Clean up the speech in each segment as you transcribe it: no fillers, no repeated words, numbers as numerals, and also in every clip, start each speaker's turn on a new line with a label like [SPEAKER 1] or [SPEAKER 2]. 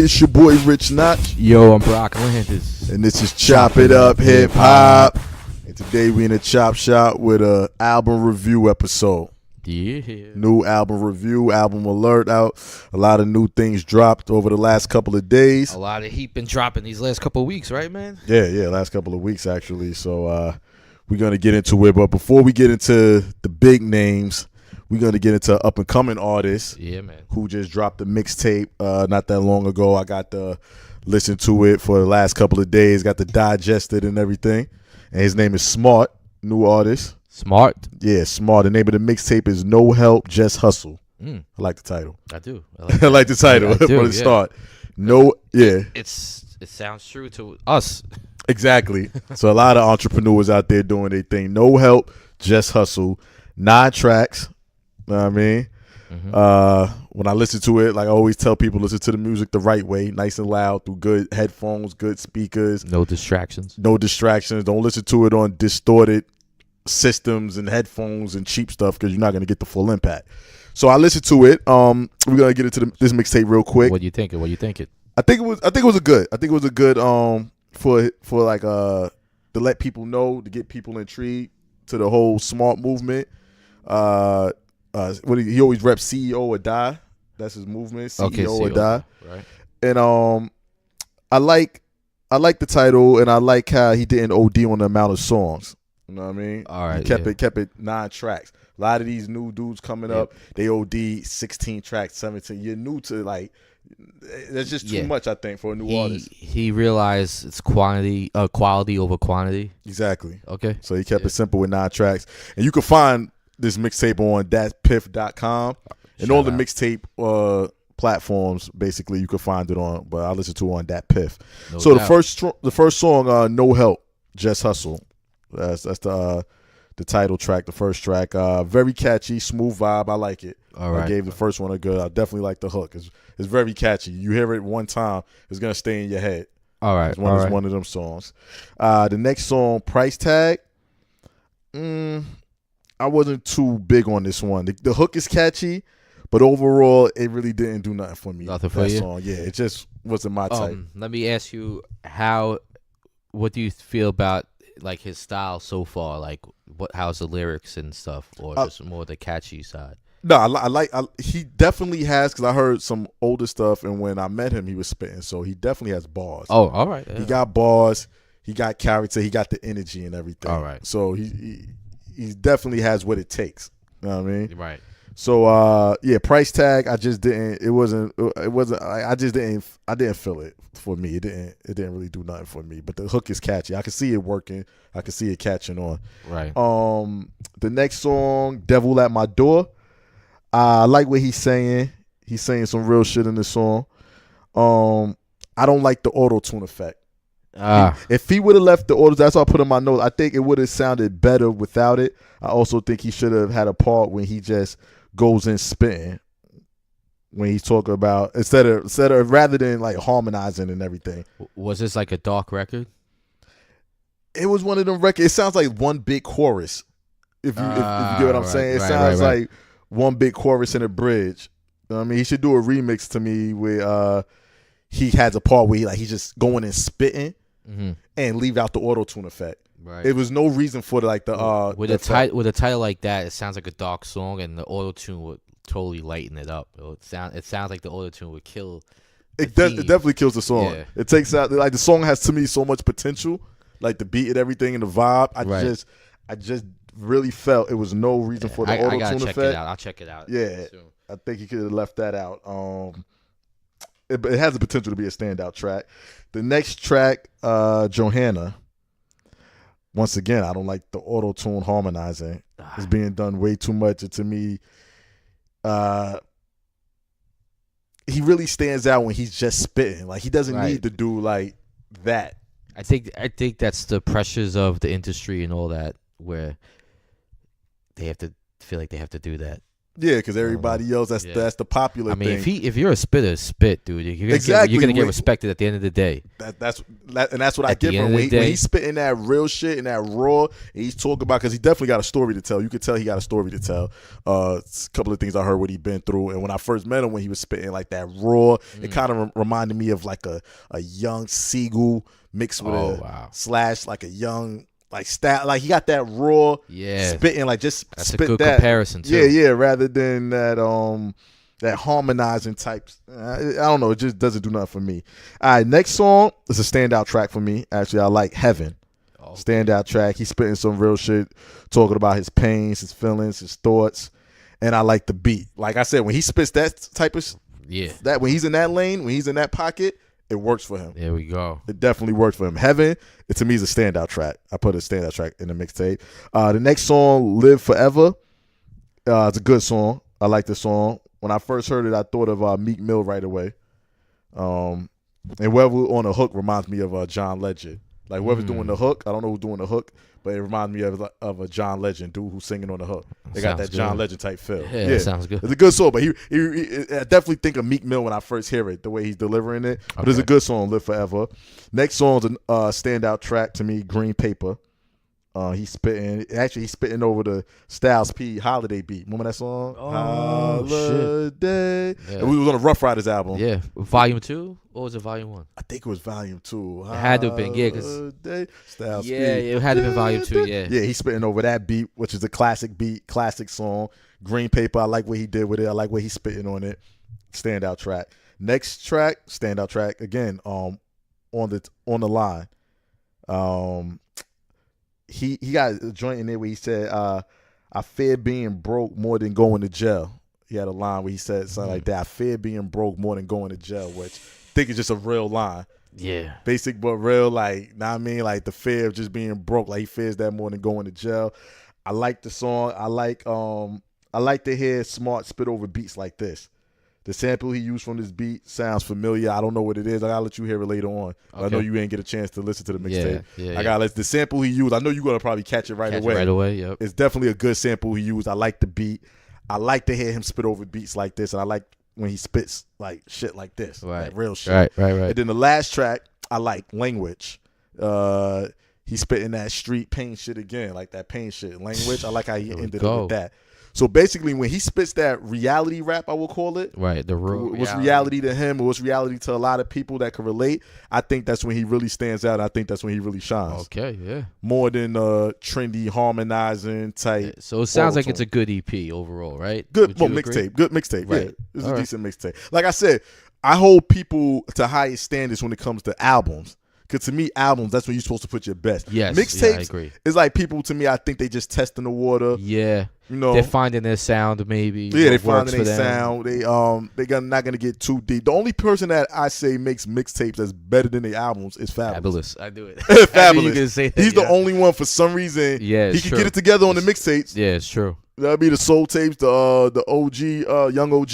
[SPEAKER 1] It's your boy Rich Notch.
[SPEAKER 2] Yo, I'm Brock Landis.
[SPEAKER 1] And this is Chop It Up Hip Hop. And today we in a chop shop with a album review episode.
[SPEAKER 2] Yeah.
[SPEAKER 1] New album review, album alert out. A lot of new things dropped over the last couple of days.
[SPEAKER 2] A lot of heat been dropping these last couple of weeks, right, man?
[SPEAKER 1] Yeah, last couple of weeks actually. So we're going to get into it. But before we get into the big names, we're going to get into up and coming artists.
[SPEAKER 2] Yeah, man.
[SPEAKER 1] Who just dropped a mixtape not that long ago. I got to listen to it for the last couple of days, got to digest it and everything. And his name is Smart, new artist.
[SPEAKER 2] Smart?
[SPEAKER 1] Yeah, Smart. The name of the mixtape is No Help, Just Hustle. I like the title.
[SPEAKER 2] I do.
[SPEAKER 1] I like the title from the start.
[SPEAKER 2] It sounds true to us.
[SPEAKER 1] Exactly. So a lot of entrepreneurs out there doing their thing. No Help, Just Hustle. 9 tracks. Know what I mean? When I listen to it, like I always tell people, listen to the music the right way, nice and loud, through good headphones, good speakers.
[SPEAKER 2] No distractions.
[SPEAKER 1] Don't listen to it on distorted systems and headphones and cheap stuff because you're not going to get the full impact. So I listened to it. We're going to get into this mixtape real quick.
[SPEAKER 2] What do you think?
[SPEAKER 1] I think it was a good for like to let people know, to get people intrigued to the whole Smart movement. He always reps CEO or Die. That's his movement. CEO or Die.
[SPEAKER 2] Right.
[SPEAKER 1] And I like the title, and I like how he didn't OD on the amount of songs. You know what I mean?
[SPEAKER 2] All right.
[SPEAKER 1] He kept it 9 tracks. A lot of these new dudes coming up, they OD 16 tracks, 17. You're new to that's just too much, I think, for a new artist.
[SPEAKER 2] He realized it's quality over quantity.
[SPEAKER 1] Exactly.
[SPEAKER 2] Okay.
[SPEAKER 1] So he kept it simple with 9 tracks, and you can find this mixtape on thatpiff.com and all the mixtape platforms. Basically, you can find it on, but I listen to it on that Piff.
[SPEAKER 2] No
[SPEAKER 1] so
[SPEAKER 2] doubt.
[SPEAKER 1] the first song, No Help, Just Hustle. That's the title track, the first track. Very catchy, smooth vibe. I like it.
[SPEAKER 2] All right.
[SPEAKER 1] I gave the first one a good. I definitely like the hook. It's very catchy. You hear it one time, it's gonna stay in your head.
[SPEAKER 2] All right.
[SPEAKER 1] It's one of them songs. The next song, Price Tag. I wasn't too big on this one. The hook is catchy, but overall, it really didn't do nothing for me.
[SPEAKER 2] Nothing for you?
[SPEAKER 1] Song. Yeah, it just wasn't my type.
[SPEAKER 2] Let me ask you, what do you feel about like his style so far? Like, how's the lyrics and stuff, or just more the catchy side?
[SPEAKER 1] No, he definitely has, because I heard some older stuff, and when I met him, he was spitting, so he definitely has bars.
[SPEAKER 2] Oh, all right. Yeah.
[SPEAKER 1] He got bars, he got character, he got the energy and everything.
[SPEAKER 2] All right.
[SPEAKER 1] So he definitely has what it takes. You know what I mean?
[SPEAKER 2] Right.
[SPEAKER 1] So Price Tag, I just didn't. I didn't feel it for me. It didn't really do nothing for me. But the hook is catchy. I can see it working. I can see it catching on.
[SPEAKER 2] Right.
[SPEAKER 1] The next song, Devil at My Door. I like what he's saying. He's saying some real shit in the song. I don't like the auto-tune effect. If he would have left the auto, that's what I put in my notes. I think it would have sounded better without it. I also think he should have had a part when he just goes in spitting, when he's talking about instead of rather than like harmonizing and everything.
[SPEAKER 2] Was this like a dark record?
[SPEAKER 1] It was one of them records. It sounds like one big chorus. If you get what I'm saying, it sounds like one big chorus and a bridge. You know what I mean, he should do a remix to me where he has a part where he's just going and spitting. And leave out the auto tune effect.
[SPEAKER 2] Right.
[SPEAKER 1] It was no reason for with
[SPEAKER 2] a title like that. It sounds like a dark song, and the auto tune would totally lighten it up. It sounds like the auto tune would kill. It
[SPEAKER 1] definitely kills the song.
[SPEAKER 2] Yeah.
[SPEAKER 1] It takes out the song has to me so much potential, like the beat and everything and the vibe. I just really felt it was no reason for the auto tune effect.
[SPEAKER 2] I'll check it out.
[SPEAKER 1] Yeah, soon. I think he could have left that out. It has the potential to be a standout track. The next track, Johanna. Once again, I don't like the auto-tune harmonizing. It's being done way too much. And to me, he really stands out when he's just spitting. Like, he doesn't need to do like that.
[SPEAKER 2] I think that's the pressures of the industry and all that, where they have to feel like they have to do that.
[SPEAKER 1] Yeah, because everybody else, that's the popular thing.
[SPEAKER 2] If you're a spitter, spit, dude. You're gonna get respected at the end of the day.
[SPEAKER 1] That's what I get from when he's spitting that real shit and that raw. And he's talking about, because he definitely got a story to tell. You could tell he got a story to tell. A couple of things I heard what he been through, and when I first met him, when he was spitting like that raw, it kind of reminded me of like a young Seagull mixed with Slash, like a young. Like style, like he got that raw spitting, like just
[SPEAKER 2] that's
[SPEAKER 1] spit
[SPEAKER 2] a good
[SPEAKER 1] that
[SPEAKER 2] comparison too.
[SPEAKER 1] Yeah, rather than that harmonizing types. I don't know, it just doesn't do nothing for me. All right, next song is a standout track for me. Actually, I like Heaven. Standout track. He's spitting some real shit, talking about his pains, his feelings, his thoughts, and I like the beat. Like I said, when he spits that type of that when he's in that lane, when he's in that pocket, it works for him.
[SPEAKER 2] There we go.
[SPEAKER 1] It definitely works for him. Heaven, to me, is a standout track. I put a standout track in the mixtape. The next song, Live Forever. It's a good song. I like the song. When I first heard it, I thought of Meek Mill right away. And whoever on the hook reminds me of John Legend. Like whoever's doing the hook, I don't know who's doing the hook, but it reminds me of a John Legend dude who's singing on the hook. They got that John Legend type feel.
[SPEAKER 2] Yeah, sounds good.
[SPEAKER 1] It's a good song, but I definitely think of Meek Mill when I first hear it, the way he's delivering it. But it's a good song, Live Forever. Next song's a standout track to me, Green Paper. He's spitting over the Styles P Holiday beat. Remember that song? Holiday.
[SPEAKER 2] Yeah.
[SPEAKER 1] And we was on a Rough Riders album.
[SPEAKER 2] Yeah. Volume 2? Or was it Volume 1?
[SPEAKER 1] I think it was Volume 2.
[SPEAKER 2] It had to have been, because
[SPEAKER 1] Styles P.
[SPEAKER 2] It had to have been Volume 2, yeah.
[SPEAKER 1] Yeah, he's spitting over that beat, which is a classic beat, classic song. Green Paper, I like what he did with it. I like what he's spitting on it. Standout track. Next track, standout track, again, on the line. He got a joint in there where he said, I fear being broke more than going to jail. He had a line where he said something like that. I fear being broke more than going to jail, which I think is just a real line.
[SPEAKER 2] Yeah.
[SPEAKER 1] Basic but real, like, know what I mean? Like the fear of just being broke. Like he fears that more than going to jail. I like the song. I like to hear Smart spit over beats like this. The sample he used from this beat sounds familiar. I don't know what it is. I gotta let you hear it later on. Okay. I know you ain't get a chance to listen to the mixtape. I gotta let the sample he used. I know you're gonna probably catch it right away.
[SPEAKER 2] Yep.
[SPEAKER 1] It's definitely a good sample he used. I like the beat. I like to hear him spit over beats like this, and I like when he spits like shit like this, like real shit.
[SPEAKER 2] Right.
[SPEAKER 1] And then the last track, I like Language. He's spitting that street pain shit again, like that pain shit. Language. I like how he ended up with that. So basically, when he spits that reality rap, I will call it.
[SPEAKER 2] Right, the real
[SPEAKER 1] what's reality to him, or what's reality to a lot of people that can relate. I think that's when he really stands out. I think that's when he really shines.
[SPEAKER 2] Okay, yeah.
[SPEAKER 1] More than trendy, harmonizing type.
[SPEAKER 2] So it sounds like it's a good EP overall, right?
[SPEAKER 1] Good mixtape. Good mixtape.
[SPEAKER 2] Right.
[SPEAKER 1] Yeah, it's a decent mixtape. Like I said, I hold people to higher standards when it comes to albums. Because to me, albums, that's when you're supposed to put your best.
[SPEAKER 2] Yes,
[SPEAKER 1] mixtapes,
[SPEAKER 2] I agree.
[SPEAKER 1] It's like people, to me, I think they just testing the water.
[SPEAKER 2] Yeah.
[SPEAKER 1] You know,
[SPEAKER 2] they're finding their sound, maybe.
[SPEAKER 1] Yeah, they're finding their sound. They're not gonna get too deep. The only person that I say makes mixtapes that's better than their albums is Fabulous.
[SPEAKER 2] I do it.
[SPEAKER 1] Fabulous. He's the only one for some reason.
[SPEAKER 2] Yeah,
[SPEAKER 1] he can get it together on the mixtapes.
[SPEAKER 2] Yeah, it's true.
[SPEAKER 1] That'd be the soul tapes, the OG, young OG.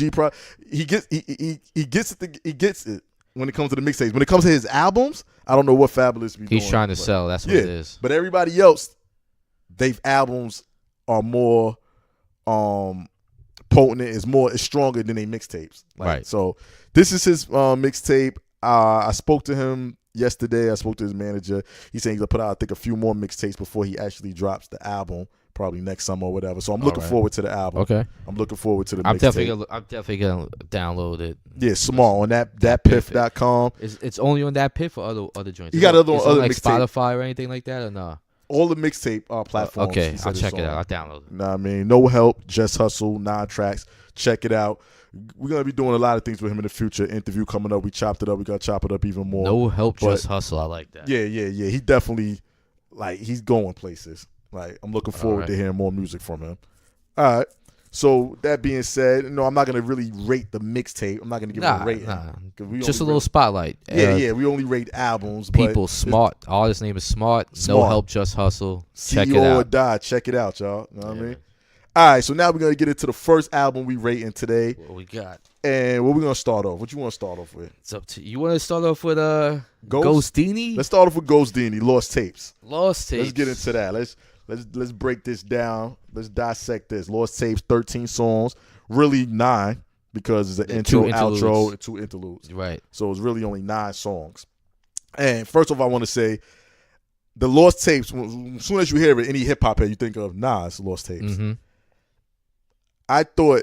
[SPEAKER 1] He gets it when it comes to the mixtapes. When it comes to his albums, I don't know what Fabulous be doing.
[SPEAKER 2] He's trying to sell. That's what it is.
[SPEAKER 1] But everybody else, they've albums are more potent. It's stronger than they mixtapes.
[SPEAKER 2] Right.
[SPEAKER 1] So this is his mixtape. I spoke to him yesterday. I spoke to his manager. He's saying he's gonna put out, I think, a few more mixtapes before he actually drops the album, probably next summer or whatever. So I'm looking forward to the album.
[SPEAKER 2] Okay.
[SPEAKER 1] I'm looking forward to the
[SPEAKER 2] I'm
[SPEAKER 1] mixtape.
[SPEAKER 2] definitely gonna download it.
[SPEAKER 1] Yeah, small on thatpiff.com.
[SPEAKER 2] It's only on that Piff or other joints.
[SPEAKER 1] You got other
[SPEAKER 2] like
[SPEAKER 1] mixtape.
[SPEAKER 2] Spotify or anything like that or no?
[SPEAKER 1] All the mixtape platforms.
[SPEAKER 2] Okay, I'll check it out. I'll download it.
[SPEAKER 1] Nah, I mean, No Help, Just Hustle, 9 tracks. Check it out. We're gonna be doing a lot of things with him in the future. Interview coming up. We chopped it up. We gotta chop it up even more.
[SPEAKER 2] No Help, Just Hustle. I like that.
[SPEAKER 1] Yeah. He definitely, like, he's going places. Like, I'm looking forward to hearing more music from him. All right. So that being said, I'm not gonna really rate the mixtape. I'm not gonna give it a rating.
[SPEAKER 2] Just a little spotlight.
[SPEAKER 1] Yeah. We only rate albums.
[SPEAKER 2] People smart. Artist name is Smart. No Help, Just Hustle. Check it out.
[SPEAKER 1] See or die. Check it out, y'all. You know what I mean? All right. So now we're gonna get into the first album we rating today.
[SPEAKER 2] What we got?
[SPEAKER 1] And what we gonna start off? What you want to start off with?
[SPEAKER 2] It's up to you. You want to start off with Ghostini?
[SPEAKER 1] Let's start off with Ghostini. Lost Tapes.
[SPEAKER 2] Let's get
[SPEAKER 1] into that. let's break this down. Let's dissect this. Lost Tapes, 13 songs, really 9 because it's an intro, outro, and 2 interludes.
[SPEAKER 2] Right.
[SPEAKER 1] So it's really only 9 songs. And first of all, I want to say the Lost Tapes. As soon as you hear it, any hip hop head, you think of Nas Lost Tapes.
[SPEAKER 2] Mm-hmm.
[SPEAKER 1] I thought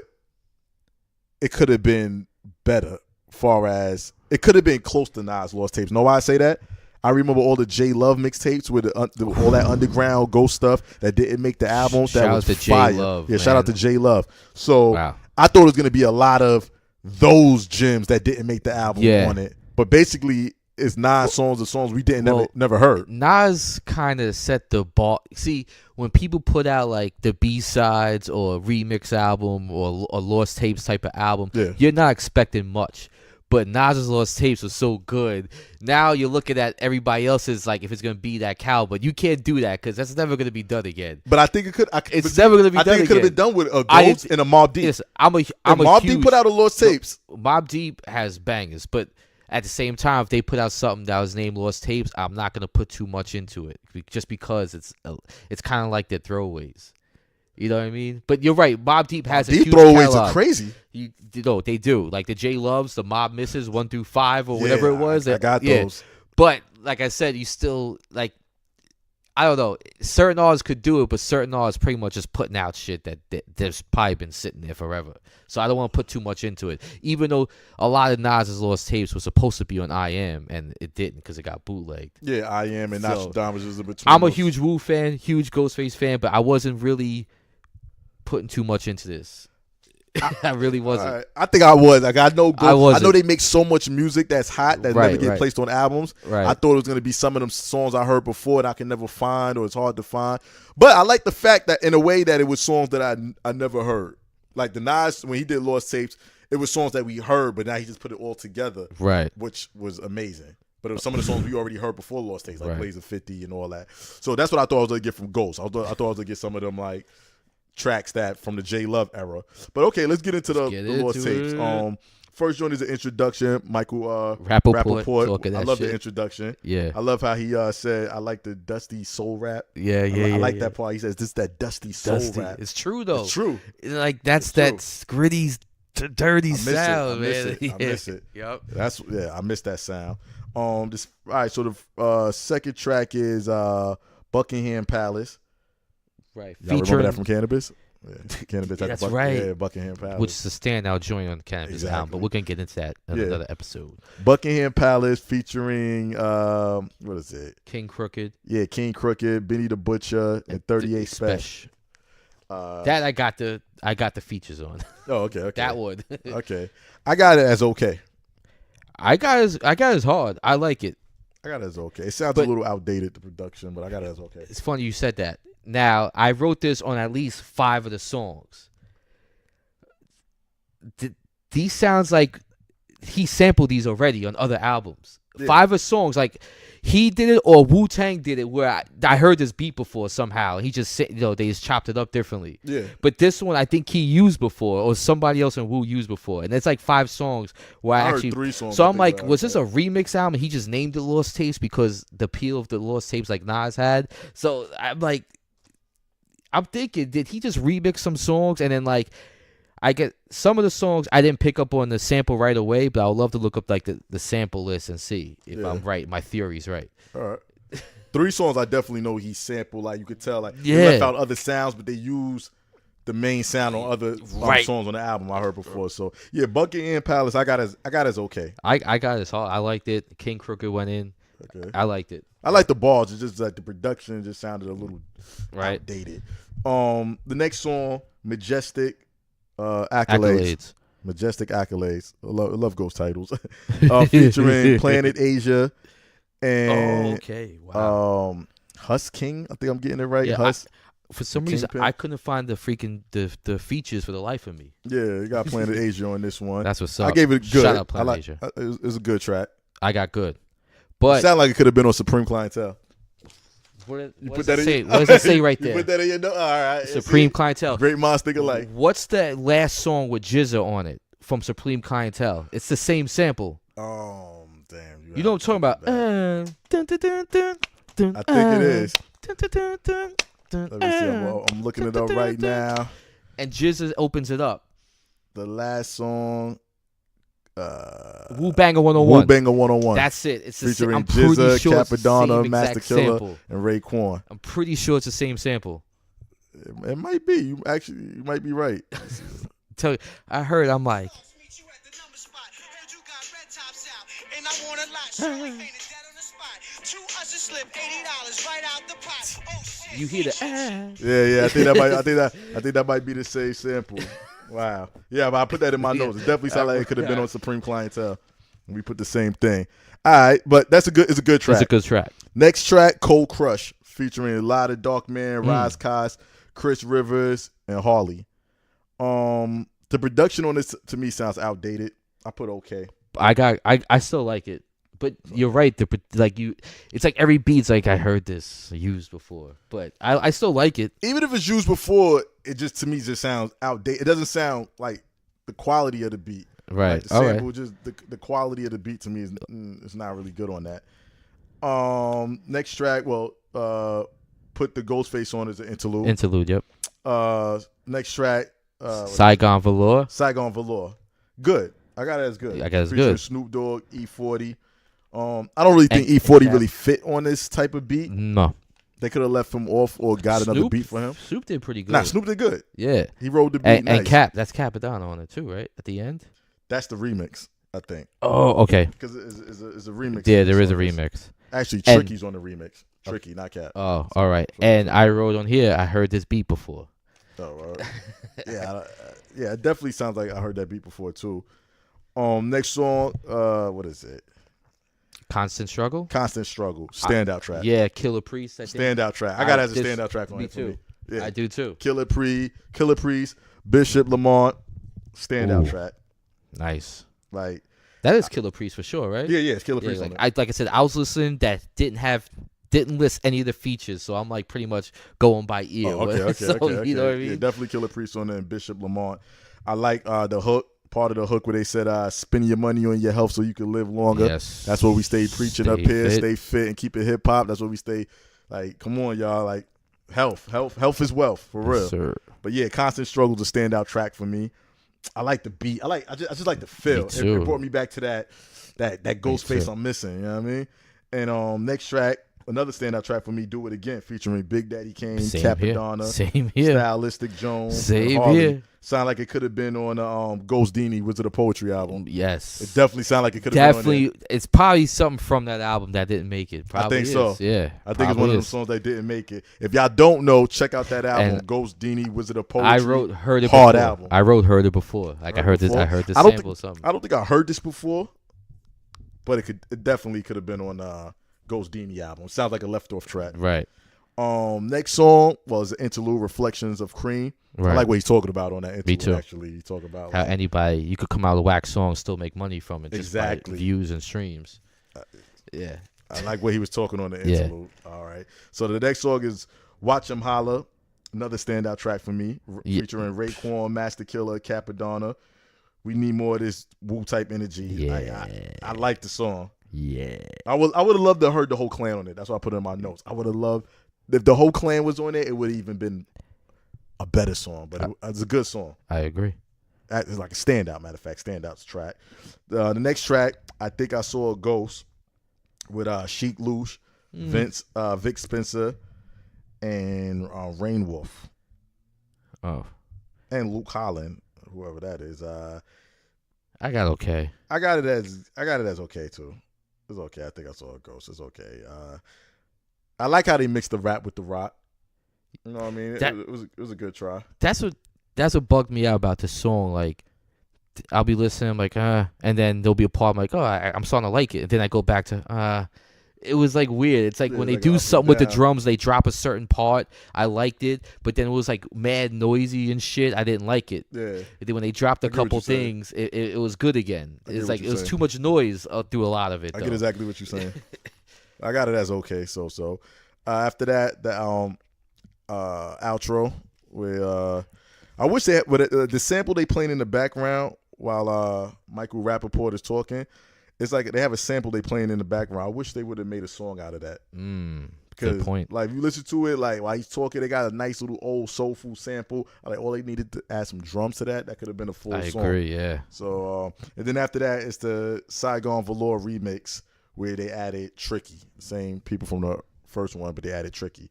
[SPEAKER 1] it could have been better, far as it could have been close to Nas Lost Tapes. Know why I say that? I remember all the J Love mixtapes with all that underground ghost stuff that didn't make the album. That was fire.
[SPEAKER 2] J-Love,
[SPEAKER 1] yeah,
[SPEAKER 2] man.
[SPEAKER 1] shout out to J Love. So
[SPEAKER 2] Wow.
[SPEAKER 1] I thought it was gonna be a lot of those gems that didn't make the album on it. But basically, it's 9 songs of songs we never heard.
[SPEAKER 2] Nas kind of set the bar. See, when people put out like the B-sides or remix album or a Lost Tapes type of album, you're not expecting much. But Nas's Lost Tapes was so good. Now you're looking at everybody else's, like, if it's going to be that caliber. You can't do that because that's never going to be done again.
[SPEAKER 1] But I think it could.
[SPEAKER 2] It's never going to be done again. I think it
[SPEAKER 1] could have been done with a Ghost and a Mobb Deep.
[SPEAKER 2] Yes, Mobb
[SPEAKER 1] Deep put out a Lost Tapes.
[SPEAKER 2] Mobb Deep has bangers, but at the same time, if they put out something that was named Lost Tapes, I'm not going to put too much into it just because it's kind of like their throwaways. You know what I mean? But you're right. Mobb Deep has a huge
[SPEAKER 1] throwaways
[SPEAKER 2] catalog.
[SPEAKER 1] Are crazy.
[SPEAKER 2] They do. Like the J Loves, the Mob Misses 1 through 5 or whatever it was.
[SPEAKER 1] I got those.
[SPEAKER 2] But like I said, you still like. I don't know. Certain artists could do it, but certain artists pretty much just putting out shit that there's probably been sitting there forever. So I don't want to put too much into it. Even though a lot of Nas's Lost Tapes was supposed to be on I Am, and it didn't because it got bootlegged.
[SPEAKER 1] Yeah, I Am and Nostradamus was in between.
[SPEAKER 2] I'm a huge Wu fan, huge Ghostface fan, but I wasn't really putting too much into this. I really wasn't.
[SPEAKER 1] I think I was. Like I know they make so much music that's hot that never get placed on albums.
[SPEAKER 2] Right.
[SPEAKER 1] I thought it was gonna be some of them songs I heard before and I can never find or it's hard to find. But I like the fact that in a way that it was songs that I never heard. Like the Nas when he did Lost Tapes, it was songs that we heard, but now he just put it all together.
[SPEAKER 2] Right.
[SPEAKER 1] Which was amazing. But it was some of the songs we already heard before Lost Tapes, like Blaze of 50 and all that. So that's what I thought I was gonna get from Ghost. I thought I was gonna get some of them like tracks that from the J Love era. But okay, let's get into the Lost Tapes. First joint is an introduction. Michael Rappaport. I love the introduction.
[SPEAKER 2] Yeah.
[SPEAKER 1] I love how he said, I like the dusty soul rap.
[SPEAKER 2] Yeah.
[SPEAKER 1] I like that part. He says, this is that dusty soul rap.
[SPEAKER 2] It's true, though.
[SPEAKER 1] It's true.
[SPEAKER 2] Like, that's that gritty, dirty sound, man.
[SPEAKER 1] I miss it.
[SPEAKER 2] Yep.
[SPEAKER 1] I miss that sound. All right, so the second track is Buckingham Palace.
[SPEAKER 2] Right.
[SPEAKER 1] Y'all remember that from Cannabis? Yeah. Cannabis.
[SPEAKER 2] That's right.
[SPEAKER 1] Yeah, Buckingham Palace.
[SPEAKER 2] Which is a standout joint on the Cannabis album, but we're going to get into that in another episode.
[SPEAKER 1] Buckingham Palace featuring, what is it?
[SPEAKER 2] King Crooked.
[SPEAKER 1] Yeah, King Crooked, Benny the Butcher, and 38 Special.
[SPEAKER 2] That I got the features on.
[SPEAKER 1] Oh, okay.
[SPEAKER 2] That one.
[SPEAKER 1] Okay. I got it as okay.
[SPEAKER 2] I got it as hard. I like it.
[SPEAKER 1] I got it as okay. It sounds a little outdated, the production, but I got it as okay.
[SPEAKER 2] It's funny you said that. Now, I wrote this on at least 5 of the songs. These sounds like he sampled these already on other albums. Yeah. 5 of songs, like he did it or Wu-Tang did it where I heard this beat before somehow. He just said, they just chopped it up differently.
[SPEAKER 1] Yeah.
[SPEAKER 2] But this one I think he used before or somebody else in Wu used before. And it's like 5 songs where I actually
[SPEAKER 1] heard 3 songs.
[SPEAKER 2] So I'm like, was this a remix album? And he just named it Lost Tapes because the appeal of the Lost Tapes like Nas had. So I'm like, I'm thinking, did he just remix some songs and then like I get some of the songs I didn't pick up on the sample right away, but I would love to look up like the sample list and see if I'm right, my theory's right.
[SPEAKER 1] All right. 3 songs I definitely know he sampled, like you could tell like they left out other sounds, but they use the main sound on other songs on the album I heard before. So yeah, Buckingham Palace I got as okay.
[SPEAKER 2] I got as hard. I liked it. King Crooked went in. Okay. I liked it.
[SPEAKER 1] I like the bars. It's just like the production just sounded a little outdated. The next song, Majestic Accolades. Majestic Accolades. I love Ghost titles. Featuring Planet Asia and Hus King. I think I'm getting it right.
[SPEAKER 2] Yeah,
[SPEAKER 1] Hus.
[SPEAKER 2] For some reason, I couldn't find the features for the life of me.
[SPEAKER 1] Yeah, you got Planet Asia on this one.
[SPEAKER 2] That's what's up.
[SPEAKER 1] I gave it good.
[SPEAKER 2] Shout out Planet Asia.
[SPEAKER 1] It was a good track.
[SPEAKER 2] I got good. But
[SPEAKER 1] it sounded like it could have been on Supreme Clientele.
[SPEAKER 2] What does it say right there?
[SPEAKER 1] You put that in your note? All right.
[SPEAKER 2] Supreme Clientele.
[SPEAKER 1] Great minds think alike.
[SPEAKER 2] What's that last song with Jizza on it from Supreme Clientele? It's the same sample.
[SPEAKER 1] Damn.
[SPEAKER 2] You know what I'm talking about?
[SPEAKER 1] I think it is. Let me see. I'm looking it up right now.
[SPEAKER 2] And Jizz opens it up.
[SPEAKER 1] The last song.
[SPEAKER 2] Wu Banger 101.
[SPEAKER 1] Wu Banger 101.
[SPEAKER 2] That's it. It's
[SPEAKER 1] featuring
[SPEAKER 2] I'm pretty
[SPEAKER 1] Jizza,
[SPEAKER 2] sure it's the
[SPEAKER 1] Capadonna,
[SPEAKER 2] same
[SPEAKER 1] Master
[SPEAKER 2] exact
[SPEAKER 1] Killer,
[SPEAKER 2] sample.
[SPEAKER 1] and Raekwon.
[SPEAKER 2] I'm pretty sure it's the same sample.
[SPEAKER 1] It might be. You might be right.
[SPEAKER 2] Tell you, I heard. I'm like. You hear the
[SPEAKER 1] Yeah. I think that might be the same sample. Wow. Yeah, but I put that in my notes. It definitely sounds like it could have been on Supreme Clientele. We put the same thing. All right, but it's a good track.
[SPEAKER 2] It's a good track.
[SPEAKER 1] Next track, Cold Crush, featuring a lot of Darkman, Raz Koss, Chris Rivers, and Harley. The production on this to me sounds outdated. I put okay.
[SPEAKER 2] I still like it. But you're right. It's like every beat's like I heard this used before, but I still like it.
[SPEAKER 1] Even if it's used before, it just to me just sounds outdated. It doesn't sound like the quality of the beat.
[SPEAKER 2] Right.
[SPEAKER 1] Like the sample, just the quality of the beat to me is not really good on that. Next track, put the Ghostface on as an interlude.
[SPEAKER 2] Interlude, yep.
[SPEAKER 1] Next track,
[SPEAKER 2] Saigon Velour.
[SPEAKER 1] Saigon Velour. Good. I got it as good.
[SPEAKER 2] I got it as
[SPEAKER 1] featuring
[SPEAKER 2] good.
[SPEAKER 1] Snoop Dogg, E40. I don't really think E40 really fit on this type of beat.
[SPEAKER 2] No.
[SPEAKER 1] They could have left him off or got another beat for him.
[SPEAKER 2] Snoop did pretty good.
[SPEAKER 1] Nah, Snoop did good.
[SPEAKER 2] Yeah.
[SPEAKER 1] He rode the beat nice.
[SPEAKER 2] And that's Capadonna on it too, right? At the end?
[SPEAKER 1] That's the remix, I think.
[SPEAKER 2] Oh, okay.
[SPEAKER 1] Because it's a remix.
[SPEAKER 2] Yeah, there is a remix.
[SPEAKER 1] Actually, Tricky's on the remix. Tricky, not Cap.
[SPEAKER 2] Oh, all right. And I wrote on here, I heard this beat before.
[SPEAKER 1] Oh, yeah. It definitely sounds like I heard that beat before too. Next song, what is it?
[SPEAKER 2] Constant Struggle?
[SPEAKER 1] Constant Struggle. Standout track.
[SPEAKER 2] Yeah, Killer Priest.
[SPEAKER 1] Standout track. I got it as a standout track on it for me. Yeah.
[SPEAKER 2] I do too.
[SPEAKER 1] Killer Priest, Bishop Lamont, standout track.
[SPEAKER 2] Nice.
[SPEAKER 1] Like
[SPEAKER 2] that is Killer Priest for sure, right?
[SPEAKER 1] Yeah, it's Killer Priest on it.
[SPEAKER 2] Like I said, I was listening that didn't list any of the features, so I'm like pretty much going by ear.
[SPEAKER 1] Okay.
[SPEAKER 2] You know what I mean?
[SPEAKER 1] Yeah, definitely Killer Priest on there and Bishop Lamont. I like the hook. Part of the hook where they said, spend your money on your health so you can live longer.
[SPEAKER 2] Yes.
[SPEAKER 1] That's what we stay preaching up here. Stay fit and keep it hip hop. That's what we stay like, come on, y'all. Like, health is wealth, for real.
[SPEAKER 2] Sir.
[SPEAKER 1] But yeah, Constant Struggle's a standout track for me. I like the beat. I just like the feel. It brought me back to that Ghostface I'm missing. You know what I mean? And next track, another standout track for me, Do It Again, featuring Big Daddy Kane, Capadonna,
[SPEAKER 2] Same here.
[SPEAKER 1] Stylistic Jones,
[SPEAKER 2] Same
[SPEAKER 1] Harley.
[SPEAKER 2] here.
[SPEAKER 1] Sound like it could have been on Ghost Dini, Wizard of Poetry album.
[SPEAKER 2] Yes.
[SPEAKER 1] It definitely sound like it could have been on there.
[SPEAKER 2] It's probably something from that album that didn't make it. Probably
[SPEAKER 1] I think so.
[SPEAKER 2] Yeah.
[SPEAKER 1] I think it's one of those songs that didn't make it. If y'all don't know, check out that album, Ghost Dini, Wizard of Poetry.
[SPEAKER 2] Heard it
[SPEAKER 1] hard
[SPEAKER 2] before.
[SPEAKER 1] album.
[SPEAKER 2] I heard it before. Like I heard this sample or something.
[SPEAKER 1] I don't think I heard this before, but it definitely could have been on Ghost Dini album. It sounds like a left off track.
[SPEAKER 2] Right.
[SPEAKER 1] Next song was the interlude, Reflections of Cream. Right. I like what he's talking about on that interlude.
[SPEAKER 2] Me too.
[SPEAKER 1] Actually, he talk about
[SPEAKER 2] how you could come out of a wax song and still make money from it. Just
[SPEAKER 1] exactly.
[SPEAKER 2] By views and streams. Yeah.
[SPEAKER 1] I like what he was talking on the interlude. Yeah. All right. So the next song is Watch 'Em Holla, another standout track for me, featuring Raekwon, Master Killer, Capadonna. We need more of this Wu type energy.
[SPEAKER 2] Yeah.
[SPEAKER 1] I like the song.
[SPEAKER 2] Yeah.
[SPEAKER 1] I would have loved to have heard the whole clan on it. That's why I put it in my notes. I would have loved if the whole clan was on it. It would have even been a better song, but it's a good song.
[SPEAKER 2] I agree.
[SPEAKER 1] It's like a standout. Matter of fact, standouts track. The next track, I Think I Saw a Ghost, with Sheik Louch, Vince, Vic Spencer, and Rain Wolf.
[SPEAKER 2] Oh,
[SPEAKER 1] and Luke Holland, whoever that is.
[SPEAKER 2] I got okay.
[SPEAKER 1] I got it as okay too. It's okay. I Think I Saw a Ghost. It's okay. I like how they mixed the rap with the rock. You know what I mean? It was a good try. That's
[SPEAKER 2] what bugged me out about this song. Like, I'll be listening, I'm like, and then there'll be a part I'm like, I'm starting to like it. And then I go back to, it was like weird. It's like when they do something with the drums, they drop a certain part. I liked it, but then it was like mad noisy and shit. I didn't like it.
[SPEAKER 1] Yeah.
[SPEAKER 2] And then when they dropped a couple things, it was good again. It's like it was too much noise through a lot of it.
[SPEAKER 1] I get exactly what you're saying. I got it as okay. So after that, the outro where I wish they had, but the sample they playing in the background while Michael Rappaport is talking, it's like they have a sample they playing in the background. I wish they would have made a song out of that. Because,
[SPEAKER 2] good point.
[SPEAKER 1] like, if you listen to it, like, while he's talking, they got a nice little old soulful sample. Like, all they needed to add some drums to that. That could have been a full song.
[SPEAKER 2] I agree, yeah.
[SPEAKER 1] So, and then after that, it's the Saigon Velour remix where they added Tricky. Same people from the first one, but they added Tricky.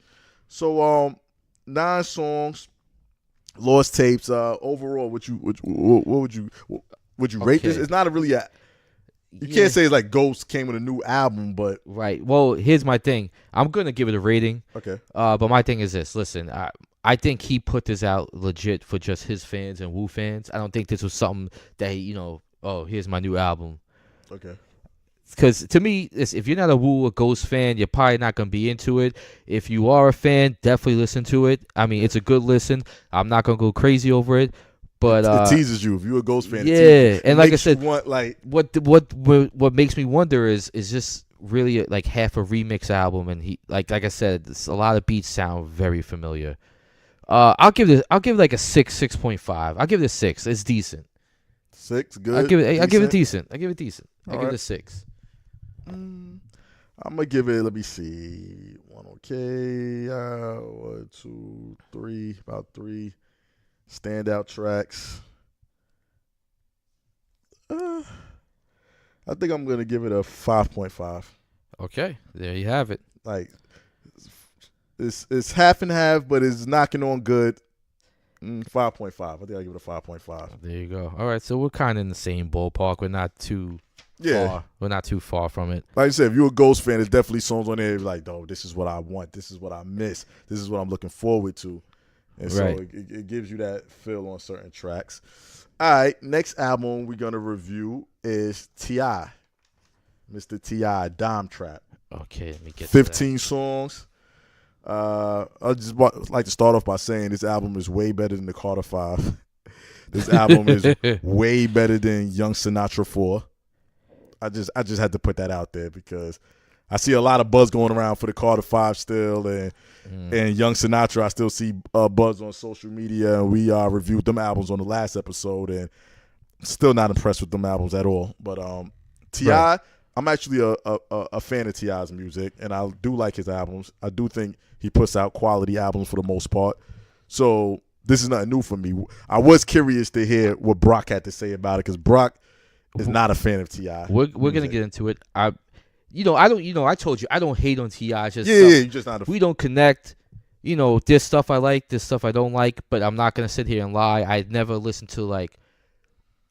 [SPEAKER 1] So, 9 songs, Lost Tapes. Overall, what would you rate this? It's not really a. You can't say it's like Ghost came with a new album, but
[SPEAKER 2] right. Well, here's my thing. I'm gonna give it a rating.
[SPEAKER 1] Okay.
[SPEAKER 2] But my thing is this. Listen, I think he put this out legit for just his fans and Wu fans. I don't think this was something that he, oh, here's my new album.
[SPEAKER 1] Okay.
[SPEAKER 2] Because to me, if you're not a Wu or Ghost fan, you're probably not gonna be into it. If you are a fan, definitely listen to it. I mean, it's a good listen. I'm not gonna go crazy over it. But
[SPEAKER 1] it teases you if you're a Ghost fan.
[SPEAKER 2] Yeah, and like I said,
[SPEAKER 1] what
[SPEAKER 2] makes me wonder is just really like half a remix album, and he like I said, a lot of beats sound very familiar. I'll give it like a 6.5. I'll give it a 6. It's decent.
[SPEAKER 1] 6, good.
[SPEAKER 2] I'll give it decent. I give it 6.
[SPEAKER 1] I'm gonna give it. Let me see. 1 okay. 1, 2, 3. About 3. Standout tracks. I think I'm gonna give it a 5.5.
[SPEAKER 2] Okay, there you have it.
[SPEAKER 1] Like it's half and half, but it's knocking on good. 5.5. I think I'll give it a 5.5.
[SPEAKER 2] There you go. All right, so we're kind of in the same ballpark. We're not too far. We're not too far from it.
[SPEAKER 1] Like I said, if you're a Ghost fan, there's definitely songs on there like, oh, this is what I want. This is what I miss. This is what I'm looking forward to. And so it gives you that feel on certain tracks. All right, next album we're going to review is T.I. Mr. T.I, Dime Trap.
[SPEAKER 2] Okay, let me get
[SPEAKER 1] 15 songs. I just like to start off by saying this album is way better than the Carter 5. This album is way better than Young Sinatra 4. I just had to put that out there because I see a lot of buzz going around for the Carter 5 still, and Young Sinatra, I still see buzz on social media, and we reviewed them albums on the last episode, and still not impressed with them albums at all. But T.I, right. I'm actually a fan of T.I.'s music, and I do like his albums. I do think he puts out quality albums for the most part. So this is nothing new for me. I was curious to hear what Brock had to say about it because Brock is not a fan of T.I.
[SPEAKER 2] We're gonna get into it. I told you I don't hate on T.I.
[SPEAKER 1] You're just not.
[SPEAKER 2] We don't connect. This stuff I like, this stuff I don't like. But I'm not gonna sit here and lie. I never listened to like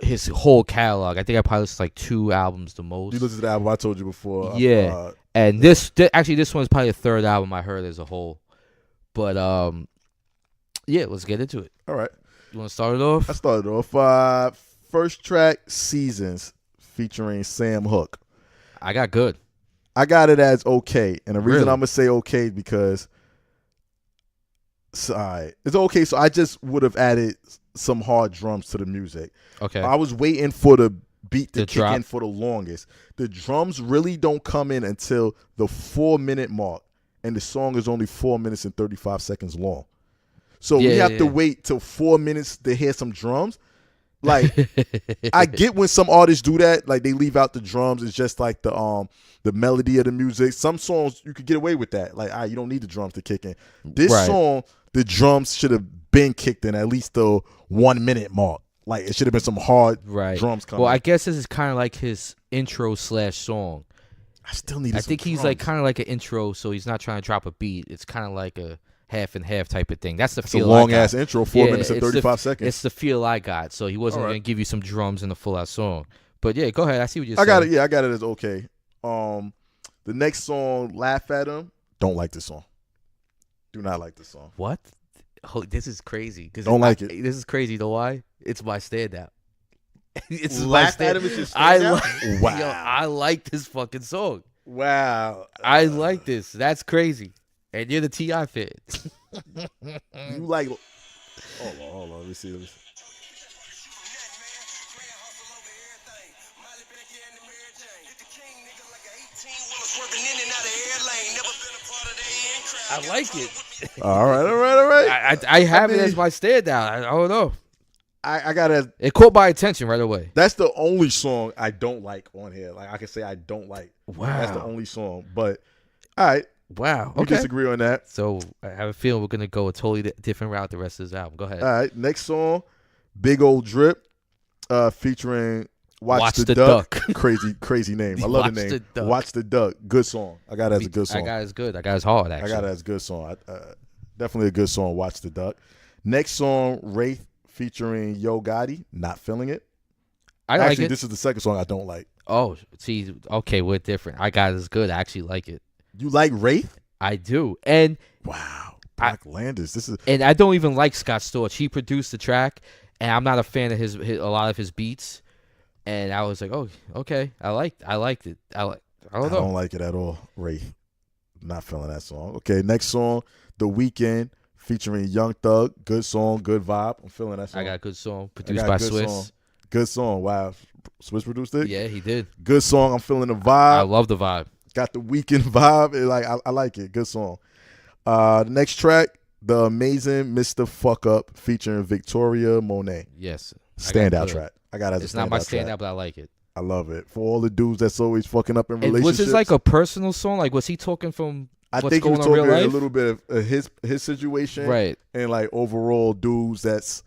[SPEAKER 2] his whole catalog. I think I probably listened to like 2 albums the most.
[SPEAKER 1] You listened to the album I told you before.
[SPEAKER 2] Yeah, and this one's probably the 3rd album I heard as a whole. But yeah, let's get into it.
[SPEAKER 1] All right.
[SPEAKER 2] You want to start it off?
[SPEAKER 1] I started off. First track, Seasons, featuring Sam Hook.
[SPEAKER 2] I got good.
[SPEAKER 1] I got it as okay. And the reason I'm going to say okay is because it's okay. So I just would have added some hard drums to the music.
[SPEAKER 2] Okay.
[SPEAKER 1] I was waiting for the beat to kick
[SPEAKER 2] drop
[SPEAKER 1] in for the longest. The drums really don't come in until the 4-minute mark. And the song is only 4 minutes and 35 seconds long. So we have to wait till 4 minutes to hear some drums. Like, I get when some artists do that, like they leave out the drums. It's just like the melody of the music. Some songs you could get away with that. Like, you don't need the drums to kick in. This song, the drums should have been kicked in at least the 1 minute mark. Like, it should have been some hard drums coming.
[SPEAKER 2] Well, I guess this is kind of like his intro / song.
[SPEAKER 1] I still need. I
[SPEAKER 2] think he's
[SPEAKER 1] drums.
[SPEAKER 2] Like kind of like an intro, so he's not trying to drop a beat. It's kind of like a half and half type of thing. That's the feel.
[SPEAKER 1] It's a long ass intro, 4 minutes and 35 seconds.
[SPEAKER 2] It's the feel I got. So he wasn't going to give you some drums in the full out song. But yeah, go ahead. I see what you're saying.
[SPEAKER 1] I got it. Yeah, I got it as okay. The next song, Laugh at Him. Don't like this song. Do not like this song.
[SPEAKER 2] What? Oh, this is crazy.
[SPEAKER 1] Don't like it.
[SPEAKER 2] This is crazy. You know why? It's my standout.
[SPEAKER 1] It's Laugh at Him is your standout?
[SPEAKER 2] Wow. Yo, I like this fucking song.
[SPEAKER 1] Wow.
[SPEAKER 2] I like this. That's crazy. And you're the T.I. fan.
[SPEAKER 1] You like... Hold on. Let me see.
[SPEAKER 2] I like it.
[SPEAKER 1] All right.
[SPEAKER 2] I have it as my standout. I don't know.
[SPEAKER 1] I gotta.
[SPEAKER 2] It caught my attention right away.
[SPEAKER 1] That's the only song I don't like on here. Like I can say I don't like.
[SPEAKER 2] Wow.
[SPEAKER 1] That's the only song. But all right,
[SPEAKER 2] Wow.
[SPEAKER 1] We
[SPEAKER 2] Okay.
[SPEAKER 1] disagree on that.
[SPEAKER 2] So I have a feeling we're gonna go a totally different route the rest of this album. Go ahead.
[SPEAKER 1] All right. Next song, Big Old Drip, featuring Watch the
[SPEAKER 2] Duck.
[SPEAKER 1] Crazy name. I love the name. Watch the Duck. Good song. I got it as a good song.
[SPEAKER 2] I got it as good. I got it as hard, actually.
[SPEAKER 1] I got it as a good song. Definitely a good song, Watch the Duck. Next song, Wraith featuring Yo Gotti, Not Feeling It. Actually, this is the second song I don't like.
[SPEAKER 2] Oh, see, okay, we're different. I got it as good. I actually like it.
[SPEAKER 1] You like Wraith?
[SPEAKER 2] I do. And
[SPEAKER 1] wow, Black Landis.
[SPEAKER 2] And I don't even like Scott Storch. He produced the track, and I'm not a fan of a lot of his beats. And I was like, oh, okay, I liked it. I don't
[SPEAKER 1] like it at all. Wraith, not feeling that song. Okay, next song, The Weeknd featuring Young Thug. Good song, good vibe. I'm feeling that song.
[SPEAKER 2] I got a good song produced by Swiss.
[SPEAKER 1] Song. Good song. Wow, Swiss produced it.
[SPEAKER 2] Yeah, he did.
[SPEAKER 1] Good song. I'm feeling the vibe.
[SPEAKER 2] I love the vibe.
[SPEAKER 1] Got the Weeknd vibe. I like it. Good song. The next track, The Amazing Mr. Fuck Up featuring Victoria Monet.
[SPEAKER 2] Yes.
[SPEAKER 1] Standout track. I got it as a standout.
[SPEAKER 2] It's not my standout, but I like it.
[SPEAKER 1] I love it. For all the dudes that's always fucking up in relationships.
[SPEAKER 2] Was this like a personal song? Like, was he talking from what's going on in real life?
[SPEAKER 1] I think he was talking a little bit of his situation.
[SPEAKER 2] Right.
[SPEAKER 1] And like overall dudes that's